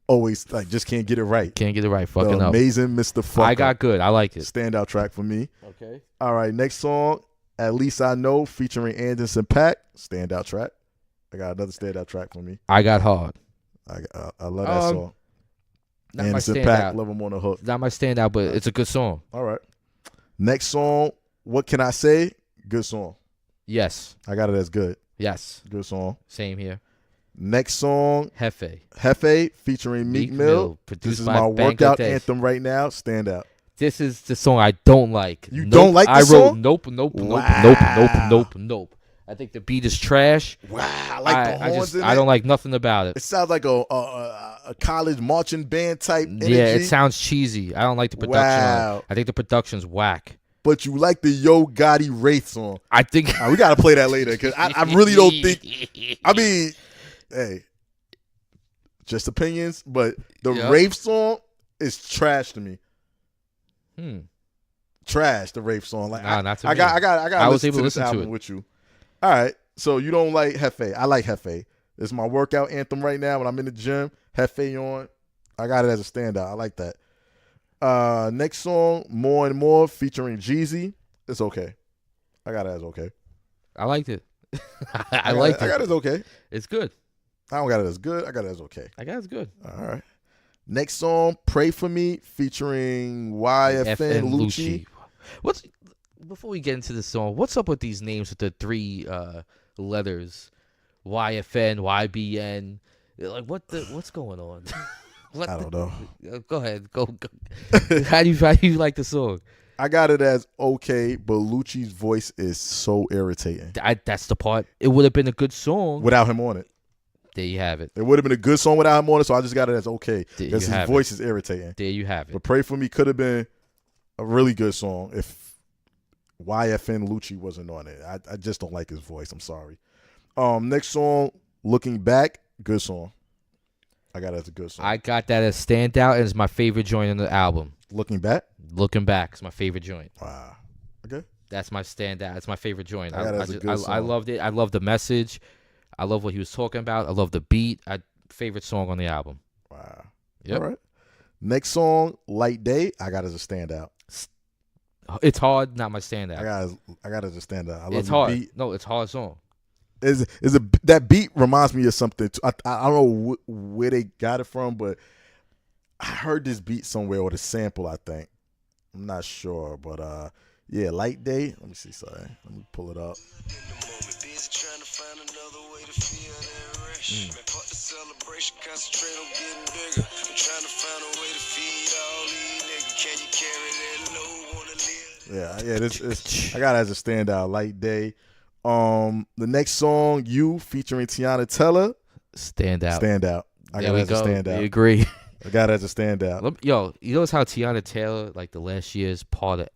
[SPEAKER 1] always like just can't get it right.
[SPEAKER 2] Can't get it right. Fucking up.
[SPEAKER 1] Amazing Mr. Fuck Up.
[SPEAKER 2] I got good. I like it.
[SPEAKER 1] Standout track for me.
[SPEAKER 2] Okay.
[SPEAKER 1] All right. Next song, At Least I Know featuring Anderson .Paak. Standout track. I got another standout track for me.
[SPEAKER 2] I got hard.
[SPEAKER 1] I love that song.
[SPEAKER 2] Not
[SPEAKER 1] Anderson
[SPEAKER 2] my
[SPEAKER 1] .Paak,
[SPEAKER 2] standout.
[SPEAKER 1] love him on the hook.
[SPEAKER 2] Not my standout, but it's a good song.
[SPEAKER 1] All right. Next song, What Can I Say? Good song.
[SPEAKER 2] Yes.
[SPEAKER 1] I got it as good.
[SPEAKER 2] Yes.
[SPEAKER 1] Good song.
[SPEAKER 2] Same here.
[SPEAKER 1] Next song,
[SPEAKER 2] Hefe
[SPEAKER 1] featuring Meek Mill. This is my workout anthem right now. Stand out.
[SPEAKER 2] This is the song I don't like.
[SPEAKER 1] You don't like this song?
[SPEAKER 2] Nope. I think the beat is trash.
[SPEAKER 1] Wow, I like the horns in it.
[SPEAKER 2] I don't like nothing about it.
[SPEAKER 1] It sounds like a college marching band type energy.
[SPEAKER 2] Yeah, it sounds cheesy. I don't like the production. Wow. I think the production's whack.
[SPEAKER 1] But you like the Yo Gotti Wraith song.
[SPEAKER 2] I think
[SPEAKER 1] we got to play that later because I really don't think. I mean, hey, just opinions, but the Wraith song is trash to me. Trash, the Wraith song. Like
[SPEAKER 2] not to
[SPEAKER 1] I
[SPEAKER 2] me.
[SPEAKER 1] got.
[SPEAKER 2] I was able to
[SPEAKER 1] listen
[SPEAKER 2] listen
[SPEAKER 1] to
[SPEAKER 2] to it
[SPEAKER 1] with you. All right, so you don't like Hefe. I like Hefe. It's my workout anthem right now when I'm in the gym. Hefe on. I got it as a standout. I like that. Next song, More and More featuring Jeezy. It's okay. I got it as okay.
[SPEAKER 2] I liked it. I liked it.
[SPEAKER 1] I got it as okay.
[SPEAKER 2] It's good.
[SPEAKER 1] I don't got it as good. I got it as okay.
[SPEAKER 2] I got it as good.
[SPEAKER 1] All right. Next song, Pray For Me featuring YFN Lucci.
[SPEAKER 2] Before we get into the song, what's up with these names with the three letters? YFN, YBN. Like what's going on?
[SPEAKER 1] I don't know.
[SPEAKER 2] Go ahead. Go. How do you like the song?
[SPEAKER 1] I got it as okay, but Lucci's voice is so irritating.
[SPEAKER 2] That's the part. It would have been a good song
[SPEAKER 1] without him on it.
[SPEAKER 2] There you have it.
[SPEAKER 1] It would have been a good song without him on it, so I just got it as okay because his voice is irritating.
[SPEAKER 2] There you have it.
[SPEAKER 1] But Pray For Me could have been a really good song if YFN Lucci wasn't on it. I just don't like his voice. I'm sorry. Next song, Looking Back, good song. I got it as a good song.
[SPEAKER 2] I got that as standout and it's my favorite joint on the album.
[SPEAKER 1] Looking Back
[SPEAKER 2] is my favorite joint.
[SPEAKER 1] Wow. Okay.
[SPEAKER 2] That's my standout. It's my favorite joint.
[SPEAKER 1] I
[SPEAKER 2] loved it. I love the message. I love what he was talking about. I love the beat. Favorite song on the album.
[SPEAKER 1] Wow.
[SPEAKER 2] Yep.
[SPEAKER 1] All right. Next song, Light Day. I got it as a standout.
[SPEAKER 2] It's hard, not my standout.
[SPEAKER 1] I got it as a standout. I love
[SPEAKER 2] it's
[SPEAKER 1] the
[SPEAKER 2] hard.
[SPEAKER 1] beat.
[SPEAKER 2] No, it's a hard song.
[SPEAKER 1] That beat reminds me of something. I don't know where they got it from, but I heard this beat somewhere or the sample. I think I'm not sure, but yeah, Light Day. Let me see. Sorry, let me pull it up. Yeah. This I got it as a standout. Light Day. The next song, You featuring Tiana Teller.
[SPEAKER 2] Standout.
[SPEAKER 1] I got it as a standout.
[SPEAKER 2] We agree.
[SPEAKER 1] I got it as a standout.
[SPEAKER 2] Yo, you notice how Tiana Taylor, like the last year's part of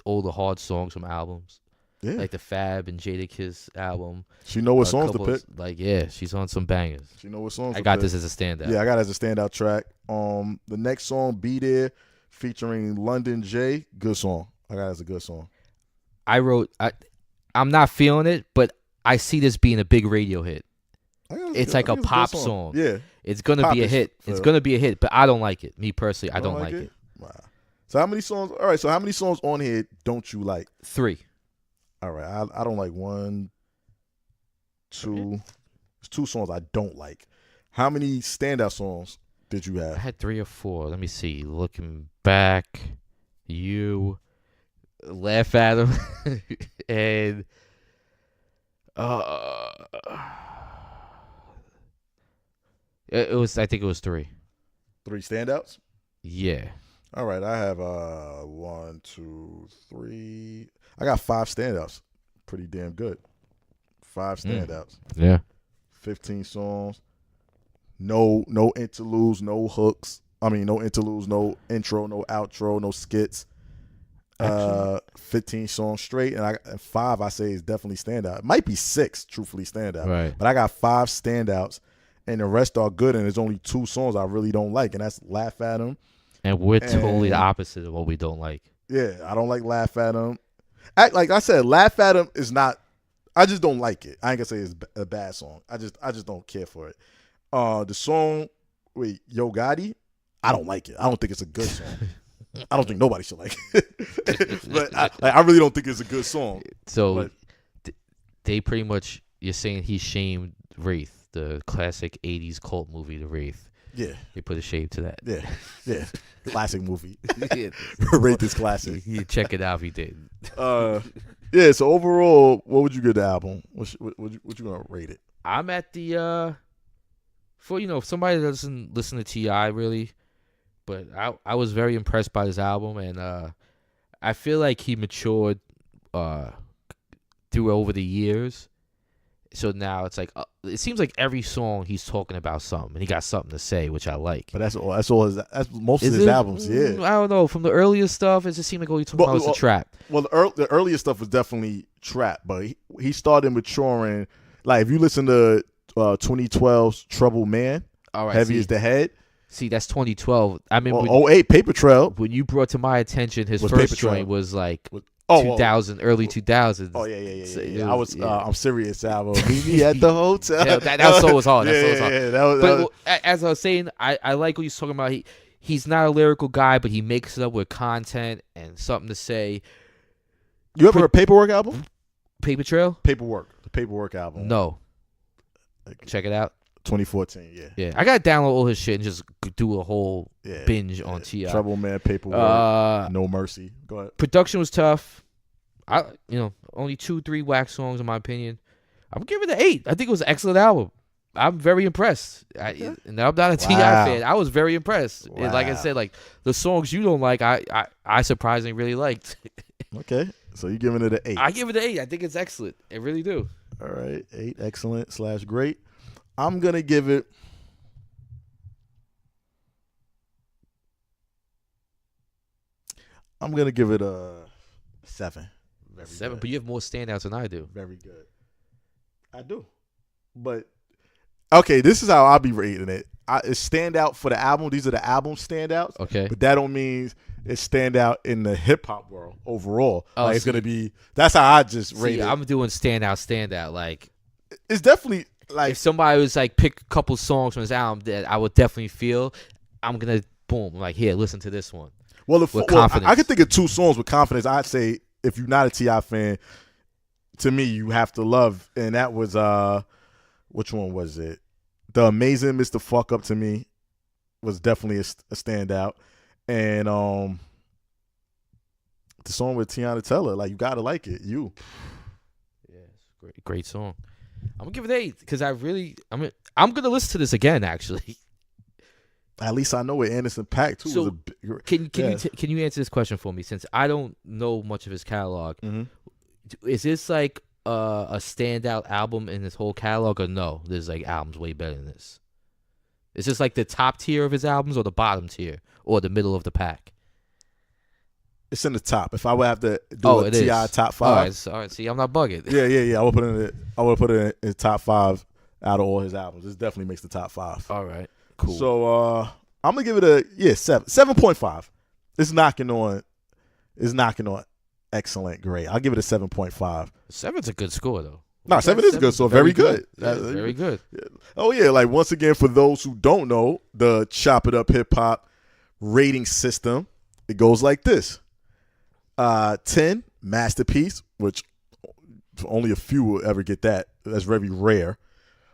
[SPEAKER 2] all the hard songs from albums?
[SPEAKER 1] Yeah.
[SPEAKER 2] Like the Fab and Jadakiss album.
[SPEAKER 1] She know what songs to pick.
[SPEAKER 2] She's on some bangers.
[SPEAKER 1] She know what songs
[SPEAKER 2] I got this as a standout.
[SPEAKER 1] Yeah, I got it as a standout track. The next song, Be There, featuring London J. Good song. I got it as a good song.
[SPEAKER 2] I'm not feeling it, but I see this being a big radio hit. It's like a pop song.
[SPEAKER 1] Yeah.
[SPEAKER 2] It's going to be a hit. It's going to be a hit, but I don't like it. Me personally, I don't like it.
[SPEAKER 1] Wow. So how many songs? All right, so how many songs on here don't you like?
[SPEAKER 2] 3.
[SPEAKER 1] All right, I don't like 1, 2. There's 2 songs I don't like. How many standout songs did you have?
[SPEAKER 2] I had 3 or 4. Let me see. Looking back, you laugh at him, and it was. I think it was 3.
[SPEAKER 1] 3 standouts.
[SPEAKER 2] Yeah.
[SPEAKER 1] All right, I have 1, 2, 3. I got 5 standouts. Pretty damn good. 5 standouts.
[SPEAKER 2] Yeah.
[SPEAKER 1] 15 songs. No interludes, no hooks. I mean, no interludes, no intro, no outro, no skits. 15 songs straight, and 5 I say is definitely standout. It might be 6, truthfully, standout.
[SPEAKER 2] Right.
[SPEAKER 1] But I got 5 standouts, and the rest are good. And there's only 2 songs I really don't like, and that's "Laugh at 'Em."
[SPEAKER 2] And we're totally the opposite of what we don't like.
[SPEAKER 1] Yeah, I don't like "Laugh at 'Em." Like I said, "Laugh at 'Em" is not. I just don't like it. I ain't gonna say it's a bad song. I just don't care for it. The song with Yo Gotti, I don't like it. I don't think it's a good song. I don't think nobody should like it. But I really don't think it's a good song.
[SPEAKER 2] So they pretty much, you're saying he shamed Wraith, the classic 80s cult movie, The Wraith.
[SPEAKER 1] Yeah.
[SPEAKER 2] They put a shade to that.
[SPEAKER 1] Yeah. Classic movie. Wraith is classic.
[SPEAKER 2] You check it out if he did.
[SPEAKER 1] Yeah, so overall, what would you give the album? What you gonna rate it?
[SPEAKER 2] I'm at the for somebody that doesn't listen to T.I. really, but I was very impressed by this album, and I feel like he matured through over the years. So now it's like it seems like every song he's talking about something, and he got something to say, which I like.
[SPEAKER 1] But that's most of his albums. Yeah,
[SPEAKER 2] I don't know. From the earliest stuff, it just seemed like all he talking about was the trap.
[SPEAKER 1] Well, the earliest stuff was definitely trap, but he started maturing. Like if you listen to 2012's "Trouble Man," Heavy is the Head.
[SPEAKER 2] See, that's 2012. I mean,
[SPEAKER 1] 08 Paper Trail.
[SPEAKER 2] When you brought to my attention, his first joint was like 2000, early 2000s.
[SPEAKER 1] Oh yeah. So I'm serious album. Meet me at the hotel.
[SPEAKER 2] Yeah, that song was hard.
[SPEAKER 1] But
[SPEAKER 2] as I was saying, I like what he's talking about. He's not a lyrical guy, but he makes it up with content and something to say.
[SPEAKER 1] You ever heard Paperwork album?
[SPEAKER 2] Paper Trail?
[SPEAKER 1] The Paperwork album.
[SPEAKER 2] No. Check it out.
[SPEAKER 1] 2014,
[SPEAKER 2] yeah. I gotta download all his shit and just do a whole binge on T.I.
[SPEAKER 1] Trouble Man, Paperwork, No Mercy. Go ahead.
[SPEAKER 2] Production was tough. Only 2-3 whack songs in my opinion. I'm giving it an 8. I think it was an excellent album. I'm very impressed. And I'm not a T.I. fan. I was very impressed. Wow. And like I said, like the songs you don't like, I surprisingly really liked.
[SPEAKER 1] Okay, so you're giving it an 8.
[SPEAKER 2] I give it an 8. I think it's excellent. I really do.
[SPEAKER 1] All right, 8, excellent / great. I'm gonna give it. I'm gonna give it a 7.
[SPEAKER 2] 7, good. But you have more standouts than I do.
[SPEAKER 1] Very good. I do, but okay. This is how I'll be rating it. It's standout for the album. These are the album standouts.
[SPEAKER 2] Okay,
[SPEAKER 1] but that don't mean it's standout in the hip hop world overall. It's gonna be. That's how I just rate it.
[SPEAKER 2] I'm doing standout. Like
[SPEAKER 1] it's definitely. Like
[SPEAKER 2] if somebody was like pick a couple songs from his album that I would definitely feel, I'm gonna boom like here, listen to this one.
[SPEAKER 1] Well, I could think of 2 songs with confidence. I'd say if you're not a T.I. fan, to me you have to love, and that was which one was it? The Amazing Mr. Fuck Up to Me was definitely a standout, and the song with Tiana Teller, like you gotta like it. Yes,
[SPEAKER 2] great song. I'm gonna give it 8 because I'm gonna listen to this again. Actually,
[SPEAKER 1] at least I know what Anderson .Paak too.
[SPEAKER 2] So can you answer this question for me? Since I don't know much of his catalog, is this like a standout album in his whole catalog, or no? There's like albums way better than this. Is this like the top tier of his albums, or the bottom tier, or the middle of the pack?
[SPEAKER 1] It's in the top. If I would have to do a T.I. top 5.
[SPEAKER 2] All right. See, I'm not bugging.
[SPEAKER 1] Yeah. I would put it in top 5 out of all his albums. This definitely makes the top 5.
[SPEAKER 2] All right. Cool.
[SPEAKER 1] So I'm gonna give it a 7. 7.5. It's knocking on excellent, great. I'll give it a 7.5.
[SPEAKER 2] 7's a good score though.
[SPEAKER 1] No, 7 is good. So very good.
[SPEAKER 2] Yeah, very good.
[SPEAKER 1] Oh yeah, like once again, for those who don't know, the Chop It Up Hip Hop rating system, it goes like this: 10, masterpiece, which only a few will ever get that. That's very rare.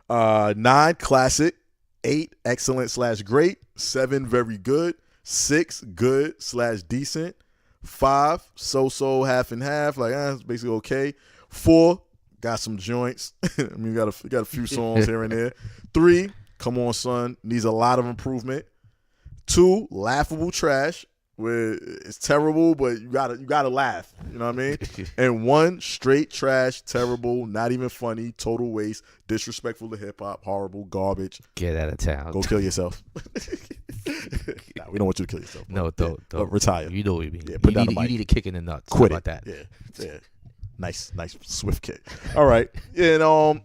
[SPEAKER 1] 9, classic. 8, excellent / great. 7, very good. 6, good / decent. 5, so, half and half, like it's basically okay. 4, got some joints. I mean, got a few songs here and there. 3, come on, son, needs a lot of improvement. 2, laughable trash, where it's terrible, but you gotta laugh. You know what I mean? And 1, straight trash, terrible, not even funny, total waste, disrespectful to hip hop, horrible, garbage.
[SPEAKER 2] Get out of town.
[SPEAKER 1] Go kill yourself. Nah, we don't want you to kill yourself.
[SPEAKER 2] No, don't.
[SPEAKER 1] Retire.
[SPEAKER 2] You know what you mean.
[SPEAKER 1] Yeah, put down the
[SPEAKER 2] you
[SPEAKER 1] mic.
[SPEAKER 2] need a kick in the nuts.
[SPEAKER 1] Quit
[SPEAKER 2] How
[SPEAKER 1] it.
[SPEAKER 2] about that?
[SPEAKER 1] Yeah. Nice, swift kick. All right. And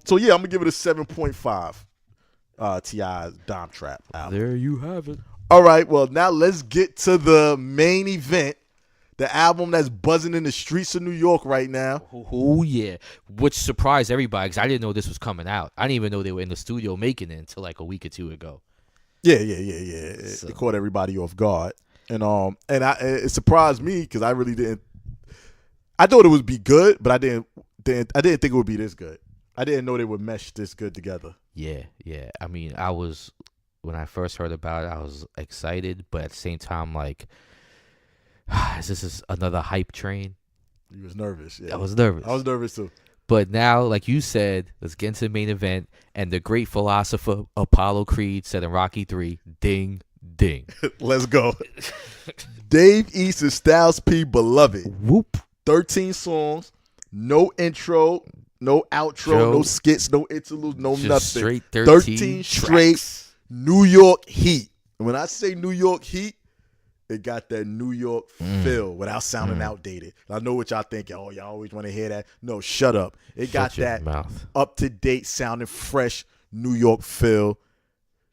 [SPEAKER 1] so yeah, I'm gonna give it a 7.5. T.I.'s Dom Trap album.
[SPEAKER 2] There you have it.
[SPEAKER 1] All right, well, now let's get to the main event, the album that's buzzing in the streets of New York right now.
[SPEAKER 2] Oh, yeah. Which surprised everybody because I didn't know this was coming out. I didn't even know they were in the studio making it until like a week or two ago.
[SPEAKER 1] Yeah. It caught everybody off guard. And it surprised me because I really didn't. I thought it would be good, but I didn't think it would be this good. I didn't know they would mesh this good together.
[SPEAKER 2] Yeah. I mean, when I first heard about it, I was excited, but at the same time, like, is this another hype train?
[SPEAKER 1] You was nervous. Yeah.
[SPEAKER 2] I was nervous.
[SPEAKER 1] I was nervous too.
[SPEAKER 2] But now, like you said, let's get into the main event. And the great philosopher Apollo Creed said in Rocky 3, ding, ding.
[SPEAKER 1] Let's go. Dave East and Styles P, Beloved.
[SPEAKER 2] Whoop.
[SPEAKER 1] 13 songs, no intro, no outro, no skits, no interludes, no
[SPEAKER 2] Just
[SPEAKER 1] nothing.
[SPEAKER 2] Straight 13
[SPEAKER 1] straight
[SPEAKER 2] tracks.
[SPEAKER 1] New York heat. And when I say New York heat, it got that New York feel without sounding outdated. I know what y'all think. Oh, y'all always want to hear that. No, shut up. It got that up-to-date sounding fresh New York feel.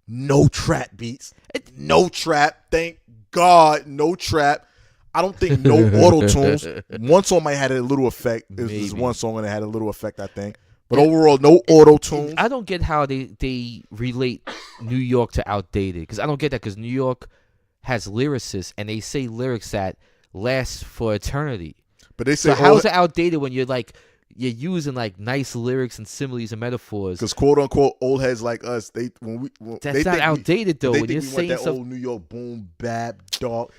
[SPEAKER 1] No trap beats. No trap. Thank God, no trap. I don't think no auto-tunes. One song might have had a little effect. There's one song that had a little effect, I think. But overall, no auto-tunes.
[SPEAKER 2] I don't get how they relate New York to outdated. Because I don't get that because New York has lyricists and they say lyrics that last for eternity.
[SPEAKER 1] But they say,
[SPEAKER 2] so how is it outdated when you're using like nice lyrics and similes and metaphors?
[SPEAKER 1] Because quote unquote old heads like us, that's
[SPEAKER 2] not outdated though.
[SPEAKER 1] They
[SPEAKER 2] when
[SPEAKER 1] think
[SPEAKER 2] you're
[SPEAKER 1] we
[SPEAKER 2] saying
[SPEAKER 1] want that
[SPEAKER 2] stuff,
[SPEAKER 1] old New York boom bap dark.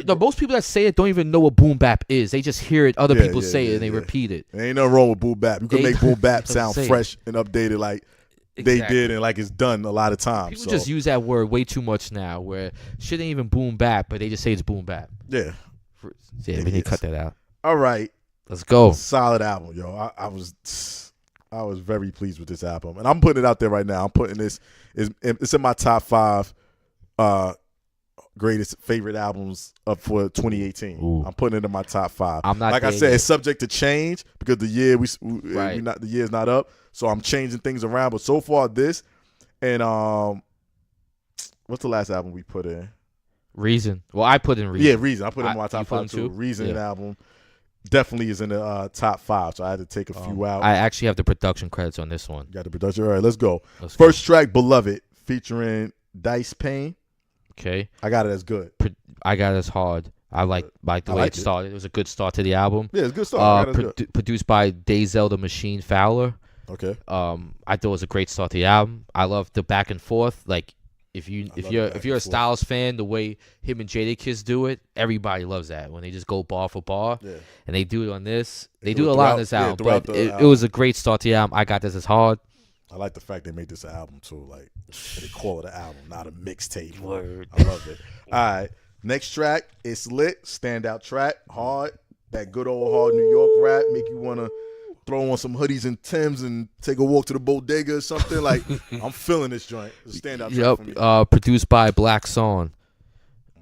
[SPEAKER 2] No, most people that say it don't even know what boom bap is. They just hear it. Other people say it and they repeat it.
[SPEAKER 1] There ain't nothing wrong with boom bap. You can make boom bap sound fresh and updated like they did and like it's done a lot of times.
[SPEAKER 2] People just use that word way too much now where shit ain't even boom bap, but they just say it's boom bap.
[SPEAKER 1] Yeah.
[SPEAKER 2] We need to cut that out.
[SPEAKER 1] All right.
[SPEAKER 2] Let's go.
[SPEAKER 1] Solid album, yo. I was very pleased with this album. And I'm putting it out there right now. I'm putting this, it's in my top 5 greatest favorite albums up for 2018. Ooh. I'm putting it in my top 5.
[SPEAKER 2] I'm not
[SPEAKER 1] like I said,
[SPEAKER 2] yet.
[SPEAKER 1] It's subject to change because the year the year's not up, so I'm changing things around. But so far, this and what's the last album we put in?
[SPEAKER 2] Reason. Well, I put in Reason.
[SPEAKER 1] Yeah, Reason. I put it in my top 5 too. Reason album definitely is in the top 5, so I had to take a few out.
[SPEAKER 2] I actually have the production credits on this one.
[SPEAKER 1] You got the production. All right, let's go. First track, Beloved, featuring Dice Payne.
[SPEAKER 2] Okay.
[SPEAKER 1] I got it as good.
[SPEAKER 2] I got it as hard. I like the way it started. It was a good start to the album.
[SPEAKER 1] Yeah, it's a good start.
[SPEAKER 2] Produced by Dazel the Machine Fowler.
[SPEAKER 1] Okay.
[SPEAKER 2] I thought it was a great start to the album. I love the back and forth. Like if you're a Styles fan, the way him and Jadakiss do it, everybody loves that when they just go bar for bar. Yeah. And they do it on this. They do it a lot on this album. But it was a great start to the album. I got this as hard.
[SPEAKER 1] I like the fact they made this an album too. Like they call it an album, not a mixtape.
[SPEAKER 2] Word.
[SPEAKER 1] I love it. All right, next track, It's Lit, standout track, hard. That good old hard New York rap, make you wanna throw on some hoodies and Timbs and take a walk to the bodega or something. Like I'm feeling this joint. It's a standout track for me.
[SPEAKER 2] Produced by Black Song.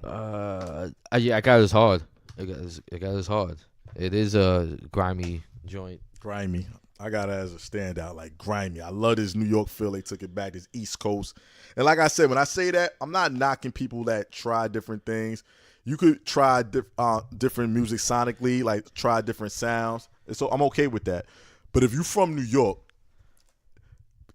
[SPEAKER 2] I got it as hard. I got it as hard. It is a grimy joint.
[SPEAKER 1] Grimy. I got it as a standout, like grimy. I love this New York feel. They took it back, this East Coast. And like I said, when I say that, I'm not knocking people that try different things. You could try different music sonically, like try different sounds. So I'm okay with that. But if you're from New York,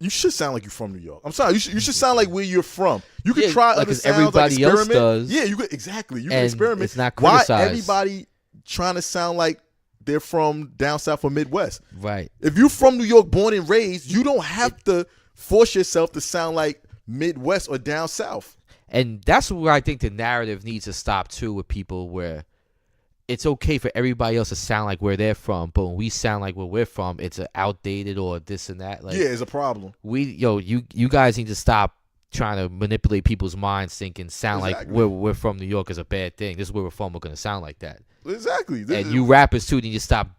[SPEAKER 1] you should sound like you're from New York. I'm sorry, you should sound like where you're from. You can try other sounds,
[SPEAKER 2] everybody
[SPEAKER 1] like
[SPEAKER 2] else does.
[SPEAKER 1] Yeah, you could exactly. You can experiment.
[SPEAKER 2] It's not criticized.
[SPEAKER 1] Why everybody trying to sound like they're from down south or Midwest?
[SPEAKER 2] Right.
[SPEAKER 1] If you're from New York, born and raised, you don't have to force yourself to sound like Midwest or down south.
[SPEAKER 2] And that's where I think the narrative needs to stop too, with people, where it's okay for everybody else to sound like where they're from, but when we sound like where we're from, it's outdated or this and that. Like,
[SPEAKER 1] yeah, it's a problem.
[SPEAKER 2] You guys need to stop trying to manipulate people's minds, thinking sound like we're from New York is a bad thing. This is where we're from. We're gonna sound like that.
[SPEAKER 1] Exactly.
[SPEAKER 2] And you rappers too need to stop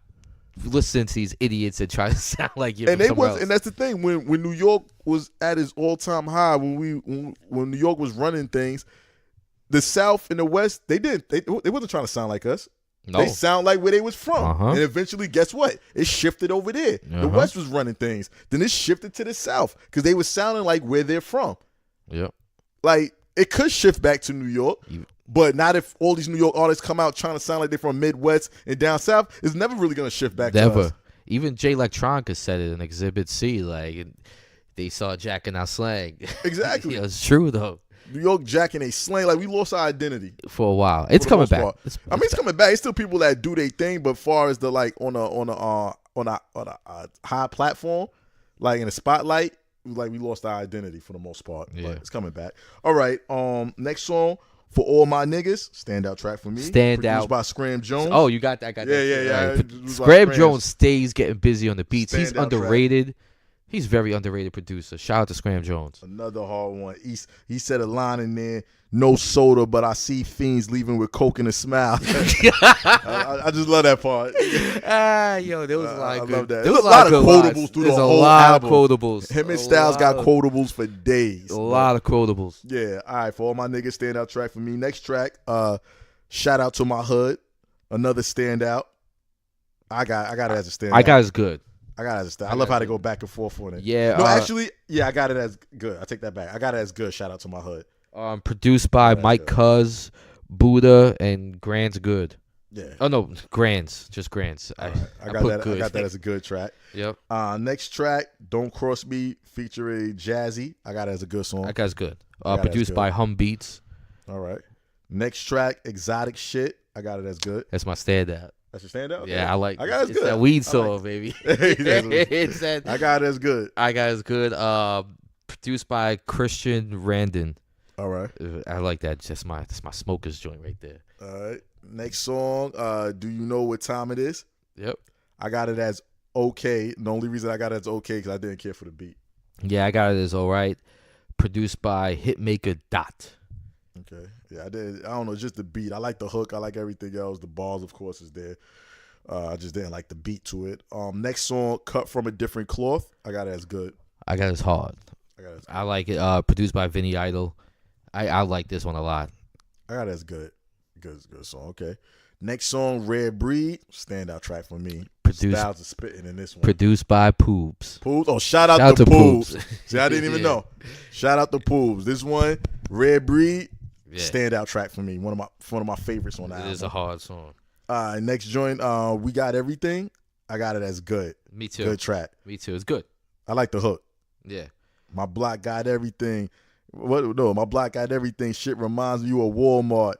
[SPEAKER 2] listening to these idiots and try to sound like you're from somewhere else.
[SPEAKER 1] And that's the thing. When New York was at its all-time high, when New York was running things, the South and the West, they wasn't trying to sound like us. No. They sound like where they was from. And eventually, guess what? It shifted over there. The West was running things. Then it shifted to the South because they was sounding like where they're from.
[SPEAKER 2] Yep.
[SPEAKER 1] Like, it could shift back to New York, but not if all these New York artists come out trying to sound like they're from Midwest and down South. It's never really going to shift back to us.
[SPEAKER 2] Even Jay Electronica said it in Exhibit C. Like, they saw Jack in our slang.
[SPEAKER 1] Exactly.
[SPEAKER 2] It's true, though.
[SPEAKER 1] New York Jack and a slang, like we lost our identity
[SPEAKER 2] for a while. It's coming back.
[SPEAKER 1] It's coming back. It's still people that do their thing, but far as the like on a high platform, like in the spotlight, like we lost our identity for the most part. Yeah, but it's coming back. All right. Next song for all my niggas, standout track for me.
[SPEAKER 2] Produced
[SPEAKER 1] by Scram Jones.
[SPEAKER 2] Oh, you got that?
[SPEAKER 1] Yeah.
[SPEAKER 2] Right. Scram Jones stays getting busy on the beats. He's underrated.
[SPEAKER 1] Track.
[SPEAKER 2] He's a very underrated producer. Shout out to Scram Jones.
[SPEAKER 1] Another hard one. He said a line in there, no soda, but I see fiends leaving with coke and a smile. I just love that part.
[SPEAKER 2] There was a lot of good.
[SPEAKER 1] I love that. There was a lot of quotables through the whole album.
[SPEAKER 2] Quotables.
[SPEAKER 1] Him and Styles got quotables for days.
[SPEAKER 2] A lot of quotables.
[SPEAKER 1] Yeah. All right. For all my niggas, standout track for me. Next track, shout out to my hood. Another standout. I got it as a standout.
[SPEAKER 2] I got it as good.
[SPEAKER 1] I love how they go back and forth on it.
[SPEAKER 2] Yeah.
[SPEAKER 1] No, actually, I got it as good. I take that back. I got it as good. Shout out to my hood.
[SPEAKER 2] Produced by Mike Cuz, Buddha, and Grand's Good.
[SPEAKER 1] Yeah.
[SPEAKER 2] Oh no, Grand's, just Grand's.
[SPEAKER 1] I got that as a good track.
[SPEAKER 2] Yep.
[SPEAKER 1] Next track, Don't Cross Me, featuring Jazzy. I got it as a good song.
[SPEAKER 2] That guy's good. Produced by Hum Beats.
[SPEAKER 1] All right. Next track, Exotic Shit. I got it as good.
[SPEAKER 2] That's my standout.
[SPEAKER 1] That's your standout?
[SPEAKER 2] Yeah, I like.
[SPEAKER 1] I got it as good.
[SPEAKER 2] That weed song, baby.
[SPEAKER 1] It's that. I got it as good.
[SPEAKER 2] I got it as good. Produced by Christian Randon.
[SPEAKER 1] All right.
[SPEAKER 2] I like that. That's my smoker's joint right there.
[SPEAKER 1] All right. Next song, Do You Know What Time It Is?
[SPEAKER 2] Yep.
[SPEAKER 1] I got it as okay. The only reason I got it as okay because I didn't care for the beat.
[SPEAKER 2] Yeah, I got it as all right. Produced by Hitmaker Dot.
[SPEAKER 1] Okay. Yeah, I did. I don't know, just the beat. I like the hook. I like everything else. The bars, of course, is there. I just didn't like the beat to it. Next song, Cut From a Different Cloth. I got it as good.
[SPEAKER 2] I got it as hard. I like it. Produced by Vinny Idol. I like this one a lot.
[SPEAKER 1] I got it as good. Good song. Okay. Next song, Red Breed. Standout track for me. Styles is spitting in this one.
[SPEAKER 2] Produced by Poobs.
[SPEAKER 1] Poobs. Oh, shout out to Poobs. See, I didn't even know. Shout out to Poobs. This one, Red Breed. Yeah. Standout track for me. One of my favorites on the album.
[SPEAKER 2] It is a hard song.
[SPEAKER 1] Next joint, We Got Everything. I got it as good.
[SPEAKER 2] Me too.
[SPEAKER 1] Good track.
[SPEAKER 2] Me too. It's good.
[SPEAKER 1] I like the hook.
[SPEAKER 2] Yeah.
[SPEAKER 1] My block got everything. My block got everything. Shit reminds you of Walmart.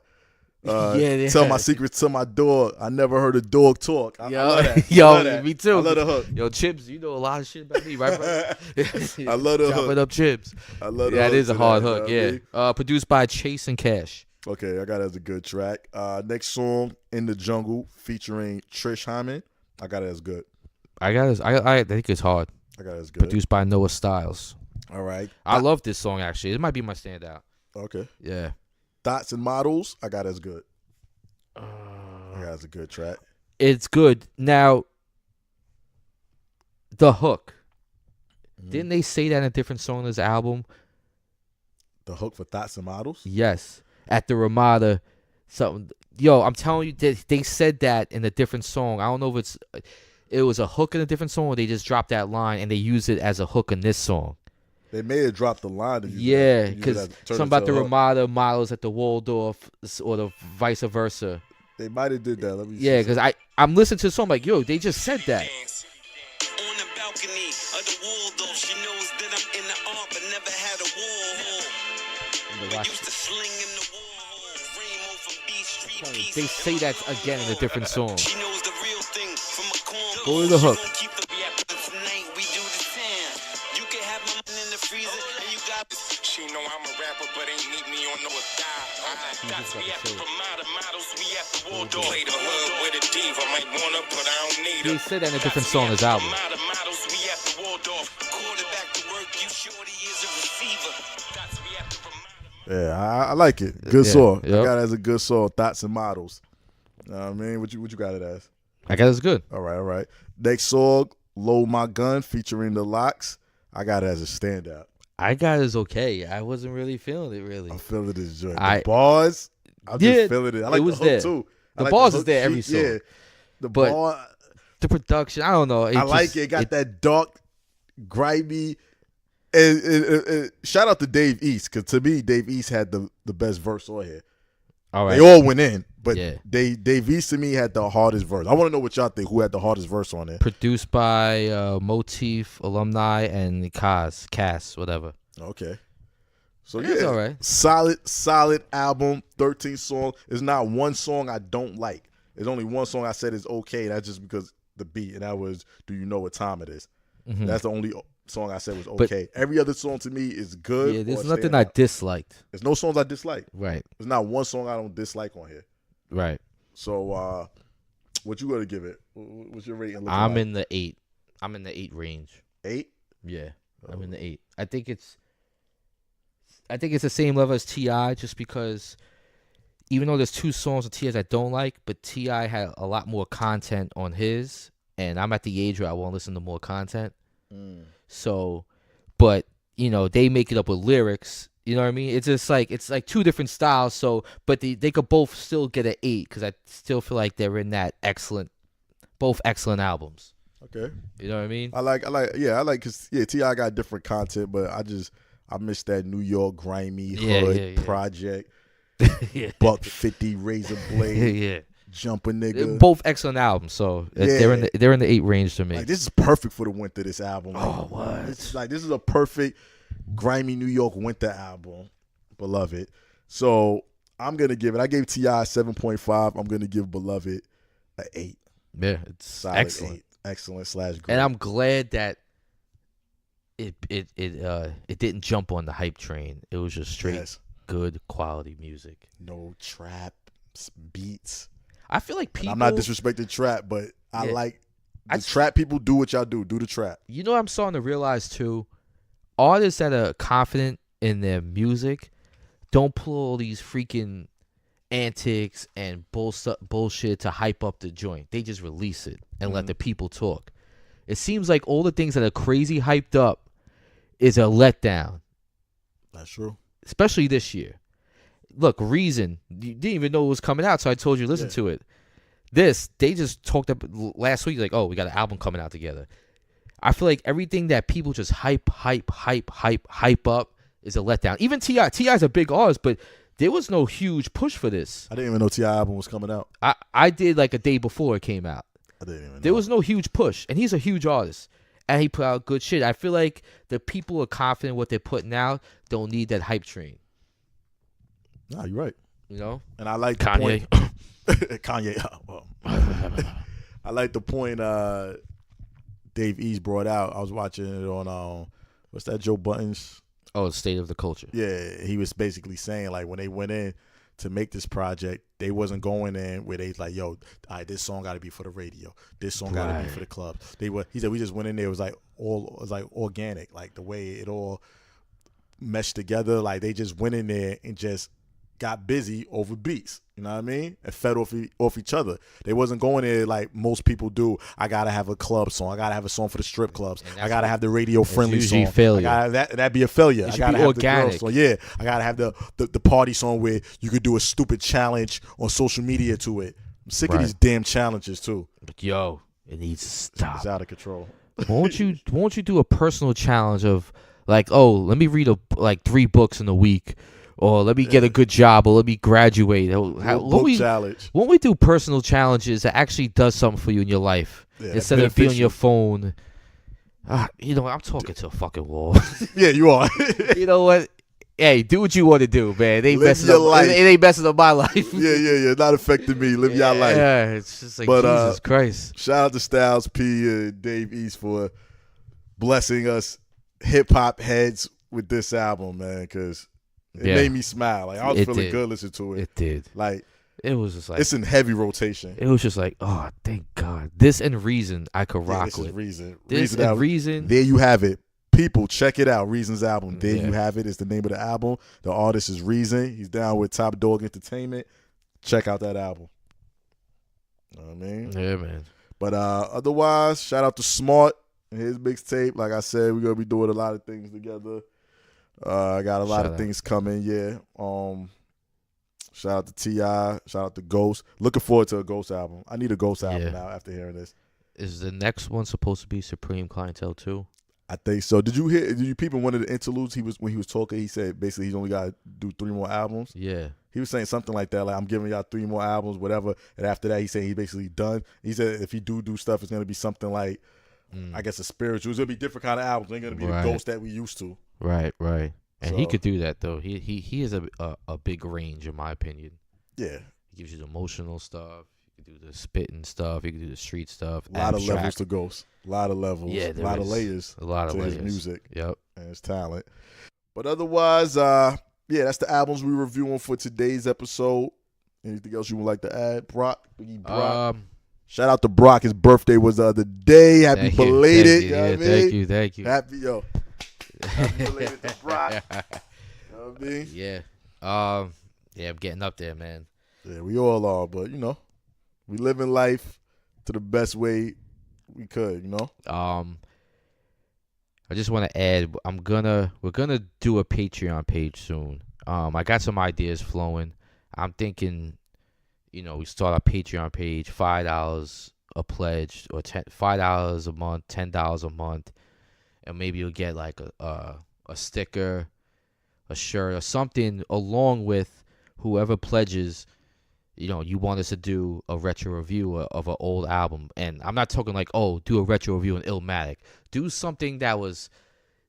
[SPEAKER 1] Tell my secrets to my dog. I never heard a dog talk. I love that.
[SPEAKER 2] Yo, that. Me too.
[SPEAKER 1] I love the hook.
[SPEAKER 2] Yo, Chips, you know a lot of shit about me, right, bro?
[SPEAKER 1] I love the hook.
[SPEAKER 2] Chopping up Chips.
[SPEAKER 1] I love the
[SPEAKER 2] hook.
[SPEAKER 1] It
[SPEAKER 2] is a hard hook, yeah. Produced by Chase and Cash.
[SPEAKER 1] Okay, I got it as a good track. Next song, In the Jungle, featuring Trish Hyman. I got it as good.
[SPEAKER 2] I think it's hard.
[SPEAKER 1] I got it as good.
[SPEAKER 2] Produced by Noah Styles.
[SPEAKER 1] All right.
[SPEAKER 2] I love this song, actually. It might be my standout.
[SPEAKER 1] Okay.
[SPEAKER 2] Yeah.
[SPEAKER 1] Thoughts and Models, I got it as good. I got it as a good track.
[SPEAKER 2] It's good. Now, the hook. Didn't they say that in a different song on this album?
[SPEAKER 1] The hook for Thoughts and Models?
[SPEAKER 2] Yes. At the Ramada. Something. Yo, I'm telling you, they said that in a different song. I don't know if it was a hook in a different song or they just dropped that line and they used it as a hook in this song.
[SPEAKER 1] They may have dropped the line.
[SPEAKER 2] Yeah, because something about the Ramada models at the Waldorf or the vice versa.
[SPEAKER 1] They might have did that. Let me see.
[SPEAKER 2] Yeah, because I'm listening to the song like, yo, they just said that.
[SPEAKER 3] On the balcony of the Waldorf, she knows that I'm in the art, but never had a wall. We used to sling in the wall. From B Street.
[SPEAKER 2] They say that again in a different song.
[SPEAKER 3] She knows the real thing from a corn.
[SPEAKER 2] Go to the hook.
[SPEAKER 3] You can have my in the freezer, and you got. She know I'm a rapper, but ain't meet me on no That's we at the Ramada models, we at the Waldorf. Play the hood with a diva, might wanna, but I don't need her.
[SPEAKER 2] He said that in a different song on his album.
[SPEAKER 3] Models, we at the Waldorf. Quarterback to work, you shorty is a receiver. That's we at the Ramada.
[SPEAKER 1] Yeah, I like it. Good song. I got it as a good song. Thoughts and models. You know what I mean? What you got it as?
[SPEAKER 2] I got it as good.
[SPEAKER 1] All right. Next song, Load My Gun featuring The Lox. I got it as a standout.
[SPEAKER 2] I got it as okay. I wasn't really feeling it, really.
[SPEAKER 1] I'm feeling this joint. The bars, I'm just feeling it. I like
[SPEAKER 2] it was
[SPEAKER 1] the hook,
[SPEAKER 2] there.
[SPEAKER 1] too.
[SPEAKER 2] The bars is there every song.
[SPEAKER 1] Yeah. The bar.
[SPEAKER 2] The production, I don't know.
[SPEAKER 1] I like it. It got that dark, grimy. And shout out to Dave East, because to me, Dave East had the best verse on here.
[SPEAKER 2] All right.
[SPEAKER 1] They all went in, but
[SPEAKER 2] yeah.
[SPEAKER 1] Dave East to me had the hardest verse. I want to know what y'all think. Who had the hardest verse on there?
[SPEAKER 2] Produced by Motif, Alumni, and Cass, whatever.
[SPEAKER 1] Okay. So
[SPEAKER 2] It's all right.
[SPEAKER 1] Solid album, 13 songs. There's not one song I don't like. There's only one song I said is okay. That's just because the beat, and that was Do You Know What Time It Is? Mm-hmm. That's the only song I said was okay. But every other song to me is good.
[SPEAKER 2] Yeah, there's nothing I disliked.
[SPEAKER 1] There's no songs I dislike.
[SPEAKER 2] Right.
[SPEAKER 1] There's not one song I don't dislike on here.
[SPEAKER 2] Right.
[SPEAKER 1] So what you gonna give it? What's your rating?
[SPEAKER 2] I'm in the 8. I'm in the 8 range.
[SPEAKER 1] 8?
[SPEAKER 2] Yeah. I'm in the 8. I think it's the same level as T.I. just because even though there's 2 songs of T.I.'s I don't like, but T.I. had a lot more content on his, and I'm at the age where I want to listen to more content. So, but, they make it up with lyrics. You know what I mean? It's just like, it's like 2 different styles. So, but they could both still get an 8 because I still feel like they're in that both excellent albums.
[SPEAKER 1] Okay.
[SPEAKER 2] You know what I mean?
[SPEAKER 1] I like, because, T.I. got different content, but I miss that New York grimy hood project. Buck 50 razor blade. Jumper nigga.
[SPEAKER 2] They're both excellent albums, so they're in the 8 range to me.
[SPEAKER 1] Like, this is perfect for the winter. This album.
[SPEAKER 2] What?
[SPEAKER 1] This is a perfect grimy New York winter album. Beloved. So I'm gonna give it. I gave T.I. 7.5. I'm gonna give Beloved an 8.
[SPEAKER 2] Yeah, it's
[SPEAKER 1] solid
[SPEAKER 2] excellent.
[SPEAKER 1] 8. Excellent / great.
[SPEAKER 2] And I'm glad that it didn't jump on the hype train. It was just straight good quality music.
[SPEAKER 1] No trap beats.
[SPEAKER 2] I feel like people.
[SPEAKER 1] And I'm not disrespecting trap, but I like the trap people. Do what y'all do. Do the trap.
[SPEAKER 2] You know what I'm starting to realize too? Artists that are confident in their music don't pull all these freaking antics and bullshit to hype up the joint. They just release it and let the people talk. It seems like all the things that are crazy hyped up is a letdown.
[SPEAKER 1] That's true.
[SPEAKER 2] Especially this year. Look, Reason, you didn't even know it was coming out, so I told you to listen to it. They just talked up last week, like, oh, we got an album coming out together. I feel like everything that people just hype up is a letdown. Even T.I. T.I.'s a big artist, but there was no huge push for this.
[SPEAKER 1] I didn't even know T.I. album was coming out.
[SPEAKER 2] I did like a day before it came out.
[SPEAKER 1] I didn't even know.
[SPEAKER 2] There was no huge push, and he's a huge artist. And he put out good shit. I feel like the people who are confident in what they're putting out don't need that hype train.
[SPEAKER 1] Nah, you're right.
[SPEAKER 2] And
[SPEAKER 1] I like
[SPEAKER 2] Kanye.
[SPEAKER 1] The point. Kanye. Well, I like the point Dave East brought out. I was watching it on what's that, Joe Budden's?
[SPEAKER 2] Oh, State of the Culture.
[SPEAKER 1] Yeah, he was basically saying like when they went in to make this project, they wasn't going in where they like, yo, all right, this song got to be for the radio. This song got to be for the club. He said we just went in there. It was like organic, like the way it all meshed together. Like they just went in there and just got busy over beats, you know what I mean? And fed off each other. They wasn't going there like most people do. I gotta have a club song. I gotta have a song for the strip clubs. I gotta have the radio friendly song.
[SPEAKER 2] Failure.
[SPEAKER 1] That'd be a failure.
[SPEAKER 2] It
[SPEAKER 1] I
[SPEAKER 2] should
[SPEAKER 1] gotta
[SPEAKER 2] be
[SPEAKER 1] have
[SPEAKER 2] organic.
[SPEAKER 1] the girl song. Yeah, I gotta have the party song where you could do a stupid challenge on social media to it. I'm sick of these damn challenges too.
[SPEAKER 2] But yo, it needs to stop.
[SPEAKER 1] It's out of control.
[SPEAKER 2] Won't you do a personal challenge of Like, oh, let me read like 3 books in a week, or let me get a good job, or let me graduate.
[SPEAKER 1] Challenge.
[SPEAKER 2] When we do personal challenges that actually does something for you in your life, instead of being on your phone. You know what? I'm talking to a fucking wall.
[SPEAKER 1] Yeah, you are.
[SPEAKER 2] You know what? Hey, do what you want to do, man. It ain't
[SPEAKER 1] Live your life.
[SPEAKER 2] It ain't messing up my life.
[SPEAKER 1] Yeah. Not affecting me. Live your life.
[SPEAKER 2] Yeah, it's just like, Jesus Christ.
[SPEAKER 1] Shout out to Styles P and Dave East for blessing us hip hop heads with this album, man, because it made me smile. Like, I was feeling good listening to it.
[SPEAKER 2] It did.
[SPEAKER 1] Like,
[SPEAKER 2] it was just like,
[SPEAKER 1] it's in heavy rotation.
[SPEAKER 2] It was just like, oh, thank God. This and Reason I could rock
[SPEAKER 1] this
[SPEAKER 2] with.
[SPEAKER 1] Is Reason.
[SPEAKER 2] This
[SPEAKER 1] Reason
[SPEAKER 2] and
[SPEAKER 1] album.
[SPEAKER 2] Reason.
[SPEAKER 1] There you have it. People, check it out. Reason's album. There you have it. It's the name of the album. The artist is Reason. He's down with Top Dog Entertainment. Check out that album. You know what I mean?
[SPEAKER 2] Yeah, man.
[SPEAKER 1] But otherwise, shout out to Smart and his mixtape. Like I said, we're gonna be doing a lot of things together. I got a lot of things coming. Yeah. Shout out to T.I. Shout out to Ghost. Looking forward to a Ghost album. I need a Ghost album now after hearing this.
[SPEAKER 2] Is the next one supposed to be Supreme Clientele too?
[SPEAKER 1] I think so. Did you peep in one of the interludes when he was talking? He said basically he's only got to do 3 more albums.
[SPEAKER 2] Yeah. He
[SPEAKER 1] was saying something like that, like, I'm giving y'all 3 more albums, whatever. And after that, he's saying he's basically done. He said if he do stuff, it's gonna be something like, I guess, a spiritual. It's gonna be different kind of albums. It ain't gonna be the Ghost that we used to.
[SPEAKER 2] Right. And he could do that though. He has a big range, in my opinion.
[SPEAKER 1] Yeah.
[SPEAKER 2] He gives you the emotional stuff. He can do the spitting stuff. He can do the street stuff.
[SPEAKER 1] A lot of levels to Ghost. A lot of levels.
[SPEAKER 2] Yeah,
[SPEAKER 1] a lot of layers.
[SPEAKER 2] A lot of layers.
[SPEAKER 1] His music.
[SPEAKER 2] Yep.
[SPEAKER 1] And his talent. But otherwise, that's the albums we're reviewing for today's episode. Anything else you would like to add, Brock? Biggie Brock. Shout out to Brock. His birthday was the other day. Happy belated.
[SPEAKER 2] Thank you.
[SPEAKER 1] Happy belated to Brock. You know what I mean?
[SPEAKER 2] Yeah. I'm getting up there, man.
[SPEAKER 1] Yeah, we all are, but we living life to the best way we could,
[SPEAKER 2] I just want to add, we're gonna do a Patreon page soon. I got some ideas flowing. I'm thinking, we start a Patreon page, $5 a pledge, or $5 a month, $10 a month, and maybe you'll get like a sticker, a shirt, or something along with whoever pledges. You want us to do a retro review of an old album. And I'm not talking like, do a retro review on Illmatic. Do something that was,